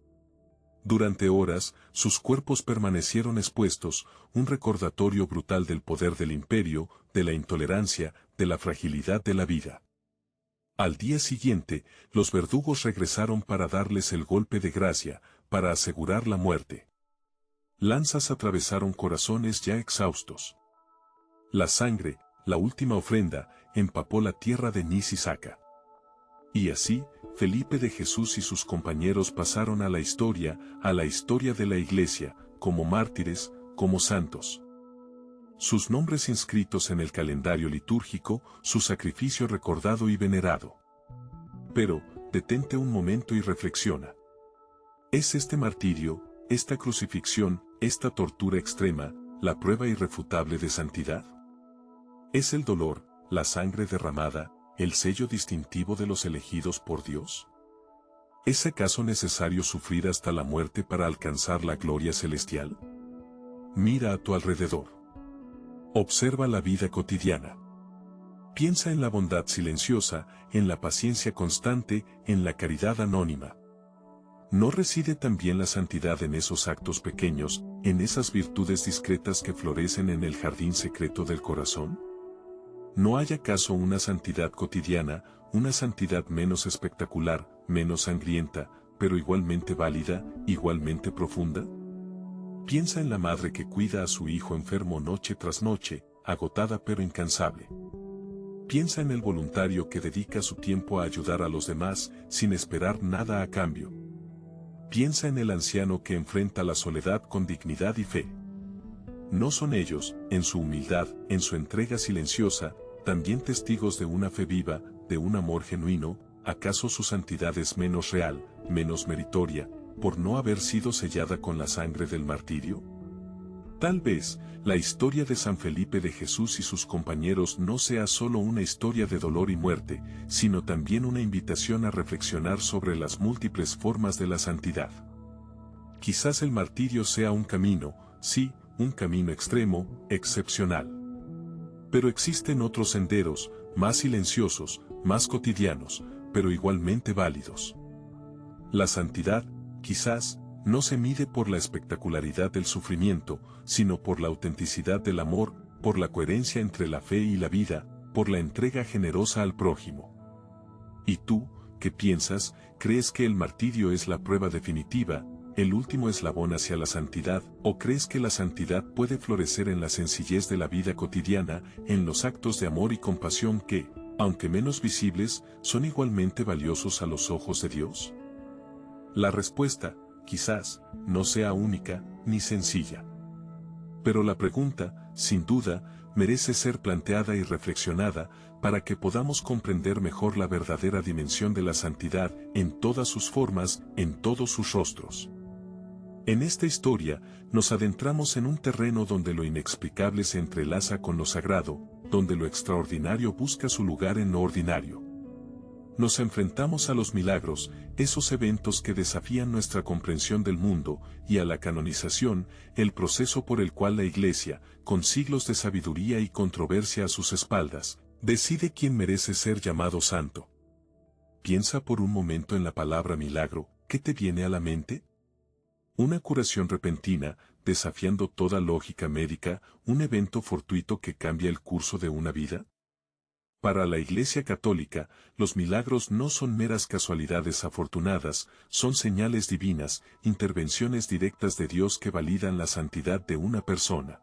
Durante horas, sus cuerpos permanecieron expuestos, un recordatorio brutal del poder del imperio, de la intolerancia, de la fragilidad de la vida. Al día siguiente, los verdugos regresaron para darles el golpe de gracia, para asegurar la muerte. Lanzas atravesaron corazones ya exhaustos. La sangre, la última ofrenda, empapó la tierra de Nisisaca. Y así, Felipe de Jesús y sus compañeros pasaron a la historia de la Iglesia, como mártires, como santos. Sus nombres inscritos en el calendario litúrgico, su sacrificio recordado y venerado. Pero, detente un momento y reflexiona. ¿Es este martirio, esta crucifixión, esta tortura extrema, la prueba irrefutable de santidad? ¿Es el dolor, la sangre derramada, el sello distintivo de los elegidos por Dios? ¿Es acaso necesario sufrir hasta la muerte para alcanzar la gloria celestial? Mira a tu alrededor. Observa la vida cotidiana. Piensa en la bondad silenciosa, en la paciencia constante, en la caridad anónima. ¿No reside también la santidad en esos actos pequeños, en esas virtudes discretas que florecen en el jardín secreto del corazón? ¿No hay acaso una santidad cotidiana, una santidad menos espectacular, menos sangrienta, pero igualmente válida, igualmente profunda? Piensa en la madre que cuida a su hijo enfermo noche tras noche, agotada pero incansable. Piensa en el voluntario que dedica su tiempo a ayudar a los demás, sin esperar nada a cambio. Piensa en el anciano que enfrenta la soledad con dignidad y fe. ¿No son ellos, en su humildad, en su entrega silenciosa, también testigos de una fe viva, de un amor genuino? ¿Acaso su santidad es menos real, menos meritoria, por no haber sido sellada con la sangre del martirio? Tal vez, la historia de San Felipe de Jesús y sus compañeros no sea solo una historia de dolor y muerte, sino también una invitación a reflexionar sobre las múltiples formas de la santidad. Quizás el martirio sea un camino, sí, un camino extremo, excepcional. Pero existen otros senderos, más silenciosos, más cotidianos, pero igualmente válidos. La santidad, quizás, no se mide por la espectacularidad del sufrimiento, sino por la autenticidad del amor, por la coherencia entre la fe y la vida, por la entrega generosa al prójimo. ¿Y tú, qué piensas? ¿Crees que el martirio es la prueba definitiva, el último eslabón hacia la santidad, o crees que la santidad puede florecer en la sencillez de la vida cotidiana, en los actos de amor y compasión que, aunque menos visibles, son igualmente valiosos a los ojos de Dios? La respuesta, quizás, no sea única, ni sencilla. Pero la pregunta, sin duda, merece ser planteada y reflexionada, para que podamos comprender mejor la verdadera dimensión de la santidad, en todas sus formas, en todos sus rostros. En esta historia, nos adentramos en un terreno donde lo inexplicable se entrelaza con lo sagrado, donde lo extraordinario busca su lugar en lo ordinario. Nos enfrentamos a los milagros, esos eventos que desafían nuestra comprensión del mundo, y a la canonización, el proceso por el cual la Iglesia, con siglos de sabiduría y controversia a sus espaldas, decide quién merece ser llamado santo. Piensa por un momento en la palabra milagro, ¿qué te viene a la mente? Una curación repentina, desafiando toda lógica médica, un evento fortuito que cambia el curso de una vida. Para la Iglesia Católica, los milagros no son meras casualidades afortunadas, son señales divinas, intervenciones directas de Dios que validan la santidad de una persona.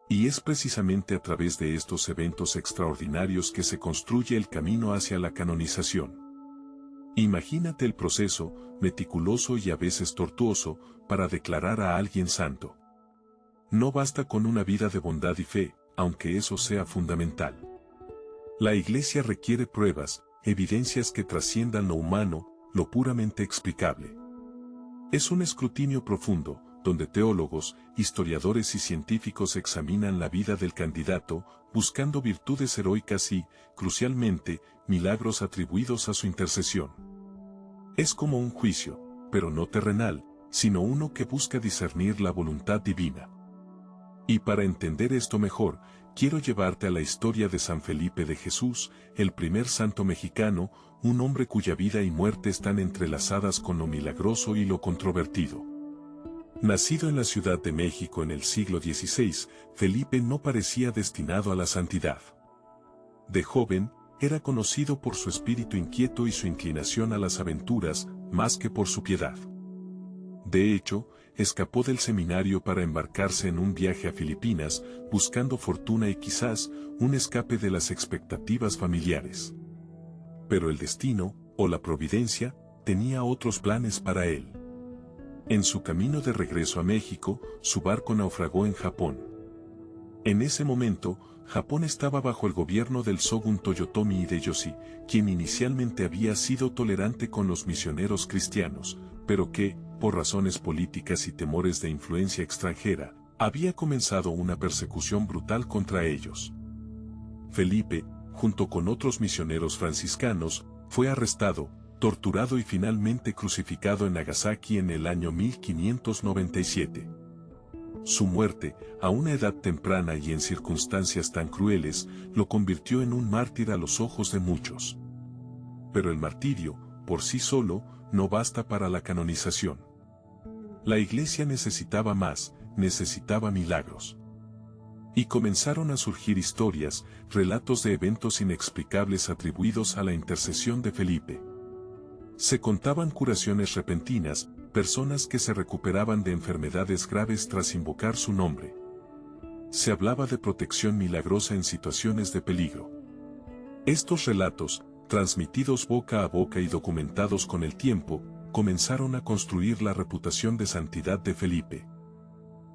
Y es precisamente a través de estos eventos extraordinarios que se construye el camino hacia la canonización. Imagínate el proceso, meticuloso y a veces tortuoso, para declarar a alguien santo. No basta con una vida de bondad y fe, aunque eso sea fundamental. La Iglesia requiere pruebas, evidencias que trasciendan lo humano, lo puramente explicable. Es un escrutinio profundo, donde teólogos, historiadores y científicos examinan la vida del candidato, buscando virtudes heroicas y, crucialmente, milagros atribuidos a su intercesión. Es como un juicio, pero no terrenal, sino uno que busca discernir la voluntad divina. Y para entender esto mejor, quiero llevarte a la historia de San Felipe de Jesús, el primer santo mexicano, un hombre cuya vida y muerte están entrelazadas con lo milagroso y lo controvertido. Nacido en la Ciudad de México en el siglo XVI, Felipe no parecía destinado a la santidad. De joven, era conocido por su espíritu inquieto y su inclinación a las aventuras, más que por su piedad. De hecho, escapó del seminario para embarcarse en un viaje a Filipinas, buscando fortuna y quizás un escape de las expectativas familiares. Pero el destino, o la providencia, tenía otros planes para él. En su camino de regreso a México, su barco naufragó en Japón. En ese momento, Japón estaba bajo el gobierno del Shogun Toyotomi Hideyoshi, quien inicialmente había sido tolerante con los misioneros cristianos, pero que, por razones políticas y temores de influencia extranjera, había comenzado una persecución brutal contra ellos. Felipe, junto con otros misioneros franciscanos, fue arrestado, torturado y finalmente crucificado en Nagasaki en el año 1597. Su muerte, a una edad temprana y en circunstancias tan crueles, lo convirtió en un mártir a los ojos de muchos. Pero el martirio, por sí solo, no basta para la canonización. La Iglesia necesitaba más, necesitaba milagros. Y comenzaron a surgir historias, relatos de eventos inexplicables atribuidos a la intercesión de Felipe. Se contaban curaciones repentinas, personas que se recuperaban de enfermedades graves tras invocar su nombre. Se hablaba de protección milagrosa en situaciones de peligro. Estos relatos, transmitidos boca a boca y documentados con el tiempo, comenzaron a construir la reputación de santidad de Felipe.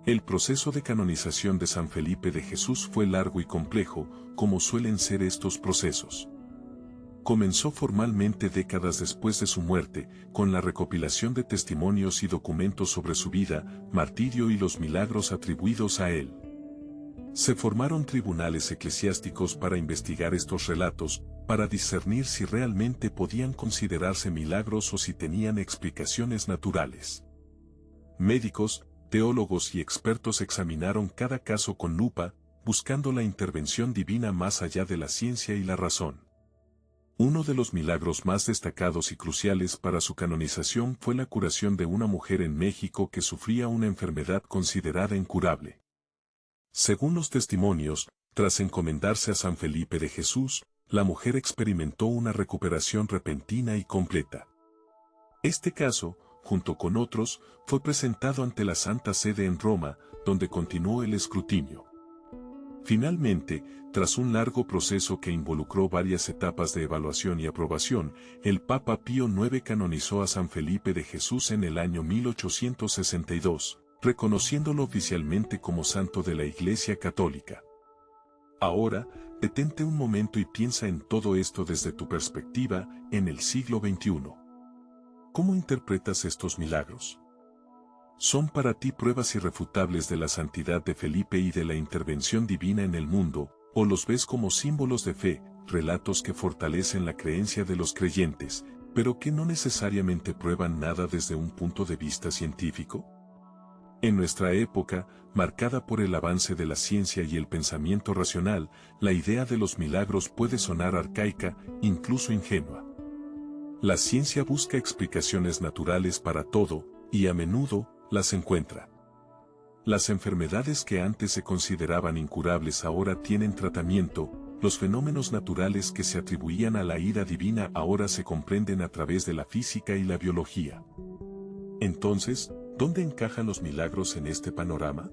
El proceso de canonización de San Felipe de Jesús fue largo y complejo, como suelen ser estos procesos. Comenzó formalmente décadas después de su muerte, con la recopilación de testimonios y documentos sobre su vida, martirio y los milagros atribuidos a él. Se formaron tribunales eclesiásticos para investigar estos relatos, para discernir si realmente podían considerarse milagros o si tenían explicaciones naturales. Médicos, teólogos y expertos examinaron cada caso con lupa, buscando la intervención divina más allá de la ciencia y la razón. Uno de los milagros más destacados y cruciales para su canonización fue la curación de una mujer en México que sufría una enfermedad considerada incurable. Según los testimonios, tras encomendarse a San Felipe de Jesús, la mujer experimentó una recuperación repentina y completa. Este caso, junto con otros, fue presentado ante la Santa Sede en Roma, donde continuó el escrutinio. Finalmente, tras un largo proceso que involucró varias etapas de evaluación y aprobación, el Papa Pío IX canonizó a San Felipe de Jesús en el año 1862, reconociéndolo oficialmente como santo de la Iglesia Católica. Ahora, detente un momento y piensa en todo esto desde tu perspectiva, en el siglo XXI. ¿Cómo interpretas estos milagros? ¿Son para ti pruebas irrefutables de la santidad de Felipe y de la intervención divina en el mundo, o los ves como símbolos de fe, relatos que fortalecen la creencia de los creyentes, pero que no necesariamente prueban nada desde un punto de vista científico? En nuestra época, marcada por el avance de la ciencia y el pensamiento racional, la idea de los milagros puede sonar arcaica, incluso ingenua. La ciencia busca explicaciones naturales para todo, y a menudo, las encuentra. Las enfermedades que antes se consideraban incurables ahora tienen tratamiento, los fenómenos naturales que se atribuían a la ira divina ahora se comprenden a través de la física y la biología. Entonces, ¿dónde encajan los milagros en este panorama?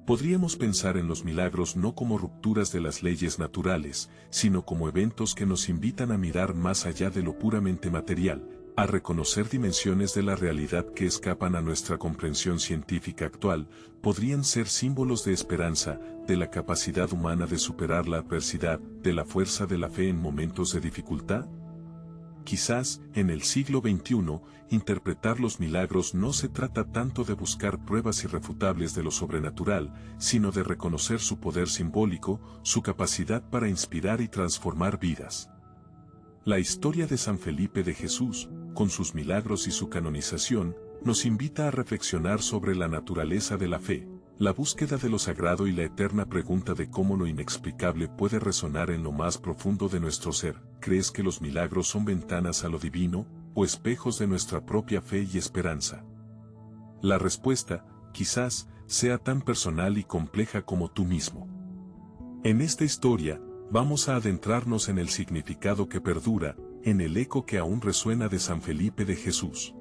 Podríamos pensar en los milagros no como rupturas de las leyes naturales, sino como eventos que nos invitan a mirar más allá de lo puramente material, a reconocer dimensiones de la realidad que escapan a nuestra comprensión científica actual. Podrían ser símbolos de esperanza, de la capacidad humana de superar la adversidad, de la fuerza de la fe en momentos de dificultad. Quizás, en el siglo XXI, interpretar los milagros no se trata tanto de buscar pruebas irrefutables de lo sobrenatural, sino de reconocer su poder simbólico, su capacidad para inspirar y transformar vidas. La historia de San Felipe de Jesús, con sus milagros y su canonización, nos invita a reflexionar sobre la naturaleza de la fe, la búsqueda de lo sagrado y la eterna pregunta de cómo lo inexplicable puede resonar en lo más profundo de nuestro ser. ¿Crees que los milagros son ventanas a lo divino, o espejos de nuestra propia fe y esperanza? La respuesta, quizás, sea tan personal y compleja como tú mismo. En esta historia, vamos a adentrarnos en el significado que perdura, en el eco que aún resuena de San Felipe de Jesús.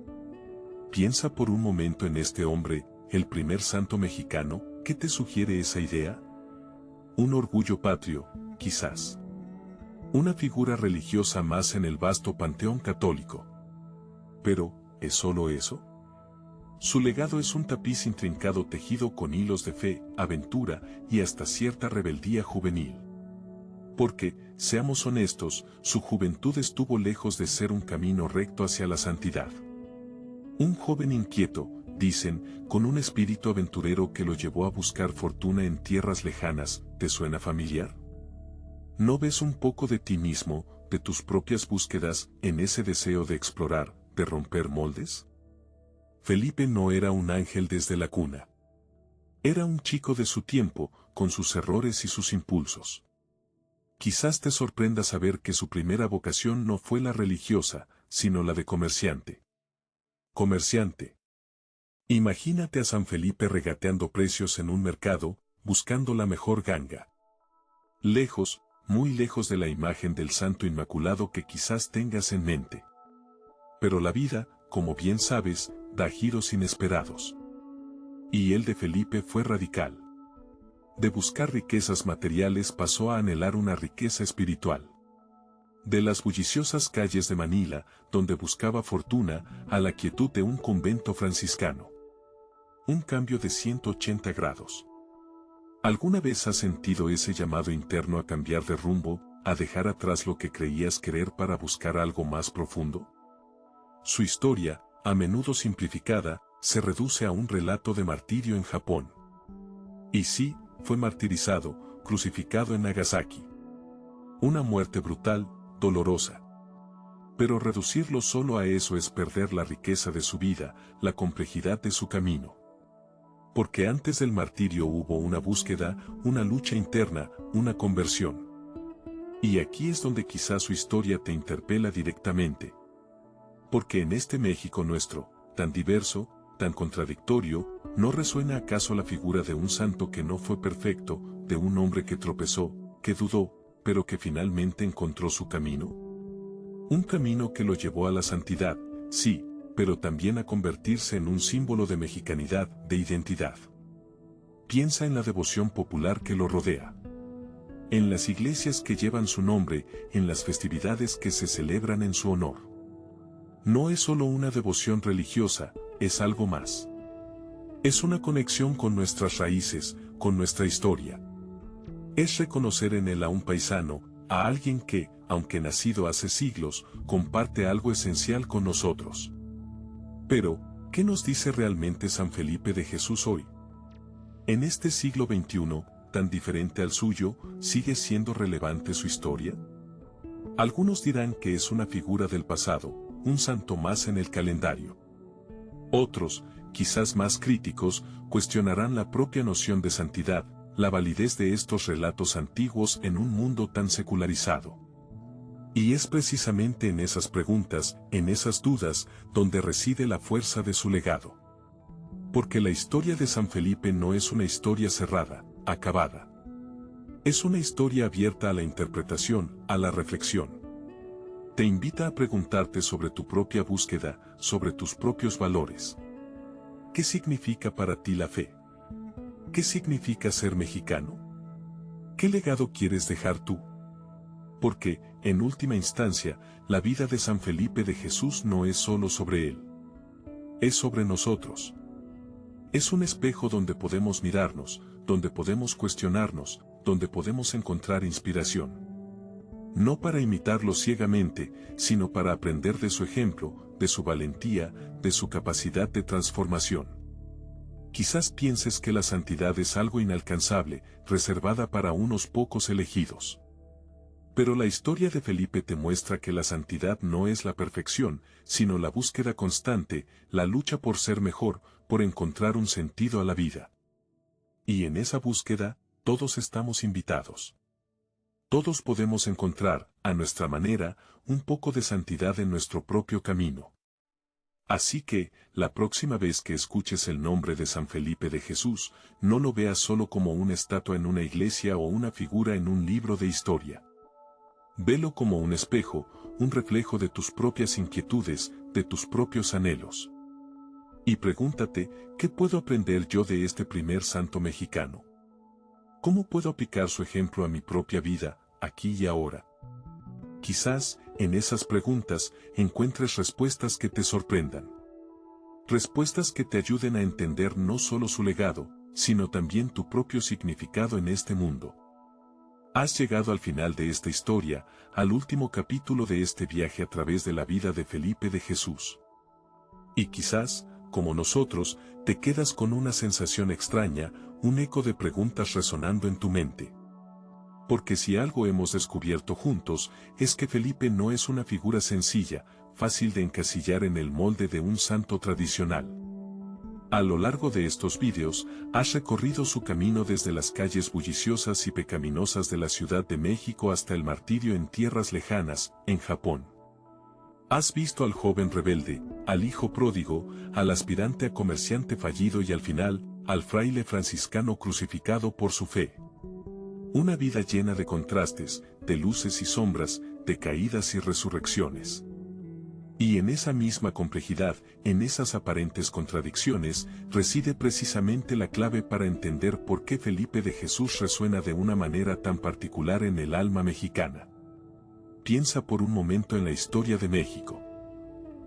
Piensa por un momento en este hombre, el primer santo mexicano. ¿Qué te sugiere esa idea? Un orgullo patrio, quizás. Una figura religiosa más en el vasto panteón católico. Pero, ¿es solo eso? Su legado es un tapiz intrincado tejido con hilos de fe, aventura y hasta cierta rebeldía juvenil. Porque, seamos honestos, su juventud estuvo lejos de ser un camino recto hacia la santidad. Un joven inquieto, dicen, con un espíritu aventurero que lo llevó a buscar fortuna en tierras lejanas. ¿Te suena familiar? ¿No ves un poco de ti mismo, de tus propias búsquedas, en ese deseo de explorar, de romper moldes? Felipe no era un ángel desde la cuna. Era un chico de su tiempo, con sus errores y sus impulsos. Quizás te sorprenda saber que su primera vocación no fue la religiosa, sino la de comerciante. Comerciante. Imagínate a San Felipe regateando precios en un mercado, buscando la mejor ganga. Lejos, muy lejos de la imagen del Santo Inmaculado que quizás tengas en mente. Pero la vida, como bien sabes, da giros inesperados. Y el de Felipe fue radical. De buscar riquezas materiales pasó a anhelar una riqueza espiritual. De las bulliciosas calles de Manila, donde buscaba fortuna, a la quietud de un convento franciscano. Un cambio de 180 grados. ¿Alguna vez has sentido ese llamado interno a cambiar de rumbo, a dejar atrás lo que creías querer para buscar algo más profundo? Su historia, a menudo simplificada, se reduce a un relato de martirio en Japón. Y sí, fue martirizado, crucificado en Nagasaki. Una muerte brutal, dolorosa. Pero reducirlo solo a eso es perder la riqueza de su vida, la complejidad de su camino. Porque antes del martirio hubo una búsqueda, una lucha interna, una conversión. Y aquí es donde quizás su historia te interpela directamente. Porque en este México nuestro, tan diverso, tan contradictorio, ¿no resuena acaso la figura de un santo que no fue perfecto, de un hombre que tropezó, que dudó, pero que finalmente encontró su camino? Un camino que lo llevó a la santidad, sí, pero también a convertirse en un símbolo de mexicanidad, de identidad. Piensa en la devoción popular que lo rodea. En las iglesias que llevan su nombre, en las festividades que se celebran en su honor. No es solo una devoción religiosa, es algo más. Es una conexión con nuestras raíces, con nuestra historia. Es reconocer en él a un paisano, a alguien que, aunque nacido hace siglos, comparte algo esencial con nosotros. Pero, ¿qué nos dice realmente San Felipe de Jesús hoy? En este siglo XXI, tan diferente al suyo, ¿sigue siendo relevante su historia? Algunos dirán que es una figura del pasado, un santo más en el calendario. Otros, quizás más críticos, cuestionarán la propia noción de santidad, la validez de estos relatos antiguos en un mundo tan secularizado. Y es precisamente en esas preguntas, en esas dudas, donde reside la fuerza de su legado. Porque la historia de San Felipe no es una historia cerrada, acabada. Es una historia abierta a la interpretación, a la reflexión. Te invita a preguntarte sobre tu propia búsqueda, sobre tus propios valores. ¿Qué significa para ti la fe? ¿Qué significa ser mexicano? ¿Qué legado quieres dejar tú? Porque, en última instancia, la vida de San Felipe de Jesús no es solo sobre él. Es sobre nosotros. Es un espejo donde podemos mirarnos, donde podemos cuestionarnos, donde podemos encontrar inspiración. no para imitarlo ciegamente, sino para aprender de su ejemplo, de su valentía, de su capacidad de transformación. Quizás pienses que la santidad es algo inalcanzable, reservada para unos pocos elegidos. Pero la historia de Felipe te muestra que la santidad no es la perfección, sino la búsqueda constante, la lucha por ser mejor, por encontrar un sentido a la vida. Y en esa búsqueda, todos estamos invitados. Todos podemos encontrar, a nuestra manera, un poco de santidad en nuestro propio camino. Así que, la próxima vez que escuches el nombre de San Felipe de Jesús, no lo veas solo como una estatua en una iglesia o una figura en un libro de historia. Velo como un espejo, un reflejo de tus propias inquietudes, de tus propios anhelos. Y pregúntate, ¿qué puedo aprender yo de este primer santo mexicano? ¿Cómo puedo aplicar su ejemplo a mi propia vida, aquí y ahora? Quizás, en esas preguntas, encuentres respuestas que te sorprendan. Respuestas que te ayuden a entender no solo su legado, sino también tu propio significado en este mundo. Has llegado al final de esta historia, al último capítulo de este viaje a través de la vida de Felipe de Jesús. Y quizás, como nosotros, te quedas con una sensación extraña, un eco de preguntas resonando en tu mente. Porque si algo hemos descubierto juntos, es que Felipe no es una figura sencilla, fácil de encasillar en el molde de un santo tradicional. A lo largo de estos vídeos, has recorrido su camino desde las calles bulliciosas y pecaminosas de la Ciudad de México hasta el martirio en tierras lejanas, en Japón. Has visto al joven rebelde, al hijo pródigo, al aspirante a comerciante fallido y al final, al fraile franciscano crucificado por su fe. Una vida llena de contrastes, de luces y sombras, de caídas y resurrecciones. Y en esa misma complejidad, en esas aparentes contradicciones, reside precisamente la clave para entender por qué Felipe de Jesús resuena de una manera tan particular en el alma mexicana. Piensa por un momento en la historia de México.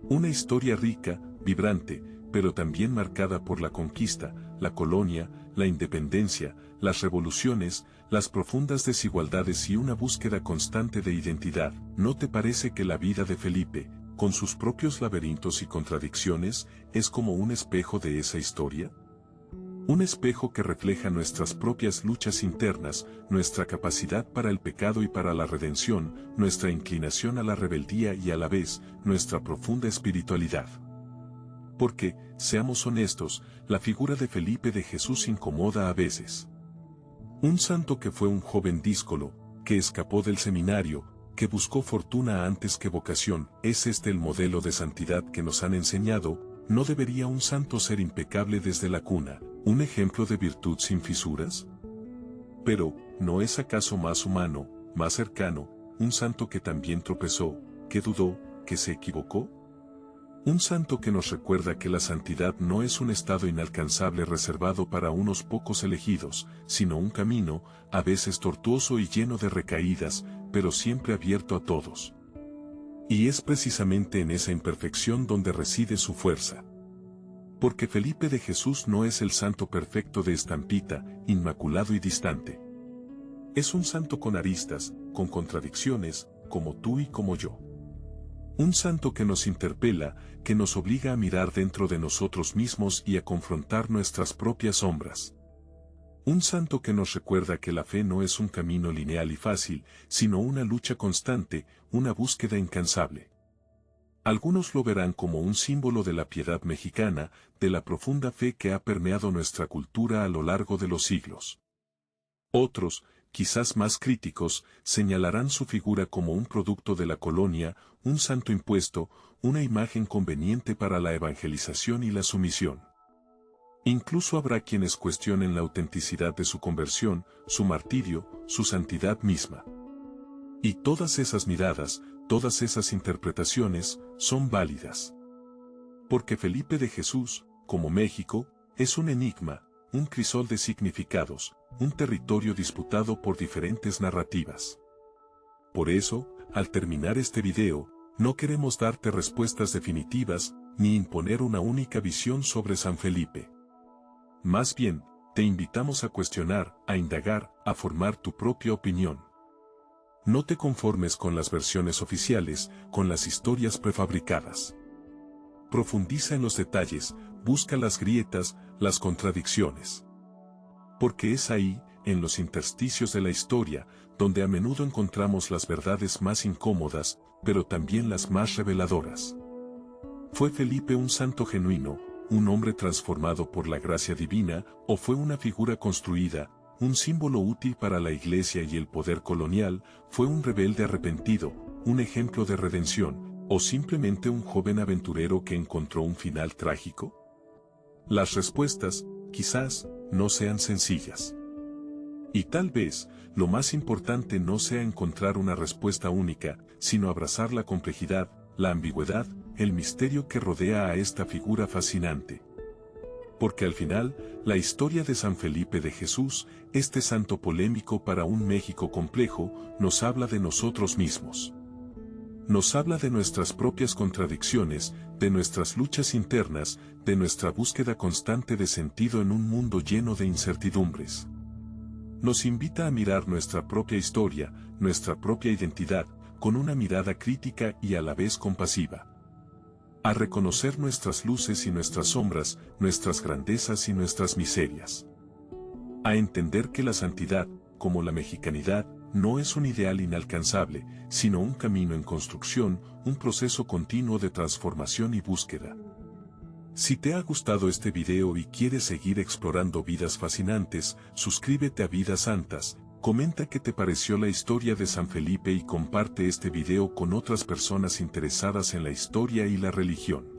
Una historia rica, vibrante, pero también marcada por la conquista, la colonia, la independencia, las revoluciones, las profundas desigualdades y una búsqueda constante de identidad. ¿No te parece que la vida de Felipe, con sus propios laberintos y contradicciones, es como un espejo de esa historia? Un espejo que refleja nuestras propias luchas internas, nuestra capacidad para el pecado y para la redención, nuestra inclinación a la rebeldía y a la vez, nuestra profunda espiritualidad. Porque, seamos honestos, la figura de Felipe de Jesús incomoda a veces. Un santo que fue un joven díscolo, que escapó del seminario, que buscó fortuna antes que vocación, ¿es este el modelo de santidad que nos han enseñado? ¿No debería un santo ser impecable desde la cuna, un ejemplo de virtud sin fisuras? Pero, ¿no es acaso más humano, más cercano, un santo que también tropezó, que dudó, que se equivocó? Un santo que nos recuerda que la santidad no es un estado inalcanzable reservado para unos pocos elegidos, sino un camino, a veces tortuoso y lleno de recaídas, pero siempre abierto a todos. Y es precisamente en esa imperfección donde reside su fuerza. Porque Felipe de Jesús no es el santo perfecto de estampita, inmaculado y distante. Es un santo con aristas, con contradicciones, como tú y como yo. Un santo que nos interpela, que nos obliga a mirar dentro de nosotros mismos y a confrontar nuestras propias sombras. Un santo que nos recuerda que la fe no es un camino lineal y fácil, sino una lucha constante, una búsqueda incansable. Algunos lo verán como un símbolo de la piedad mexicana, de la profunda fe que ha permeado nuestra cultura a lo largo de los siglos. Otros, quizás más críticos, señalarán su figura como un producto de la colonia, un santo impuesto, una imagen conveniente para la evangelización y la sumisión. Incluso habrá quienes cuestionen la autenticidad de su conversión, su martirio, su santidad misma. Y todas esas miradas, todas esas interpretaciones, son válidas. Porque Felipe de Jesús, como México, es un enigma, un crisol de significados, un territorio disputado por diferentes narrativas. Por eso, al terminar este video, no queremos darte respuestas definitivas, ni imponer una única visión sobre San Felipe. Más bien, te invitamos a cuestionar, a indagar, a formar tu propia opinión. No te conformes con las versiones oficiales, con las historias prefabricadas. Profundiza en los detalles, busca las grietas, las contradicciones. Porque es ahí, en los intersticios de la historia, donde a menudo encontramos las verdades más incómodas, pero también las más reveladoras. ¿Fue Felipe un santo genuino, un hombre transformado por la gracia divina, o fue una figura construida, un símbolo útil para la Iglesia y el poder colonial? ¿Fue un rebelde arrepentido, un ejemplo de redención, o simplemente un joven aventurero que encontró un final trágico? Las respuestas, quizás, no sean sencillas. Y tal vez, lo más importante no sea encontrar una respuesta única, sino abrazar la complejidad, la ambigüedad, el misterio que rodea a esta figura fascinante. Porque al final, la historia de San Felipe de Jesús, este santo polémico para un México complejo, nos habla de nosotros mismos. Nos habla de nuestras propias contradicciones, de nuestras luchas internas, de nuestra búsqueda constante de sentido en un mundo lleno de incertidumbres. Nos invita a mirar nuestra propia historia, nuestra propia identidad, con una mirada crítica y a la vez compasiva. A reconocer nuestras luces y nuestras sombras, nuestras grandezas y nuestras miserias. A entender que la santidad, como la mexicanidad, no es un ideal inalcanzable, sino un camino en construcción, un proceso continuo de transformación y búsqueda. Si te ha gustado este video y quieres seguir explorando vidas fascinantes, suscríbete a Vidas Santas, comenta qué te pareció la historia de San Felipe y comparte este video con otras personas interesadas en la historia y la religión.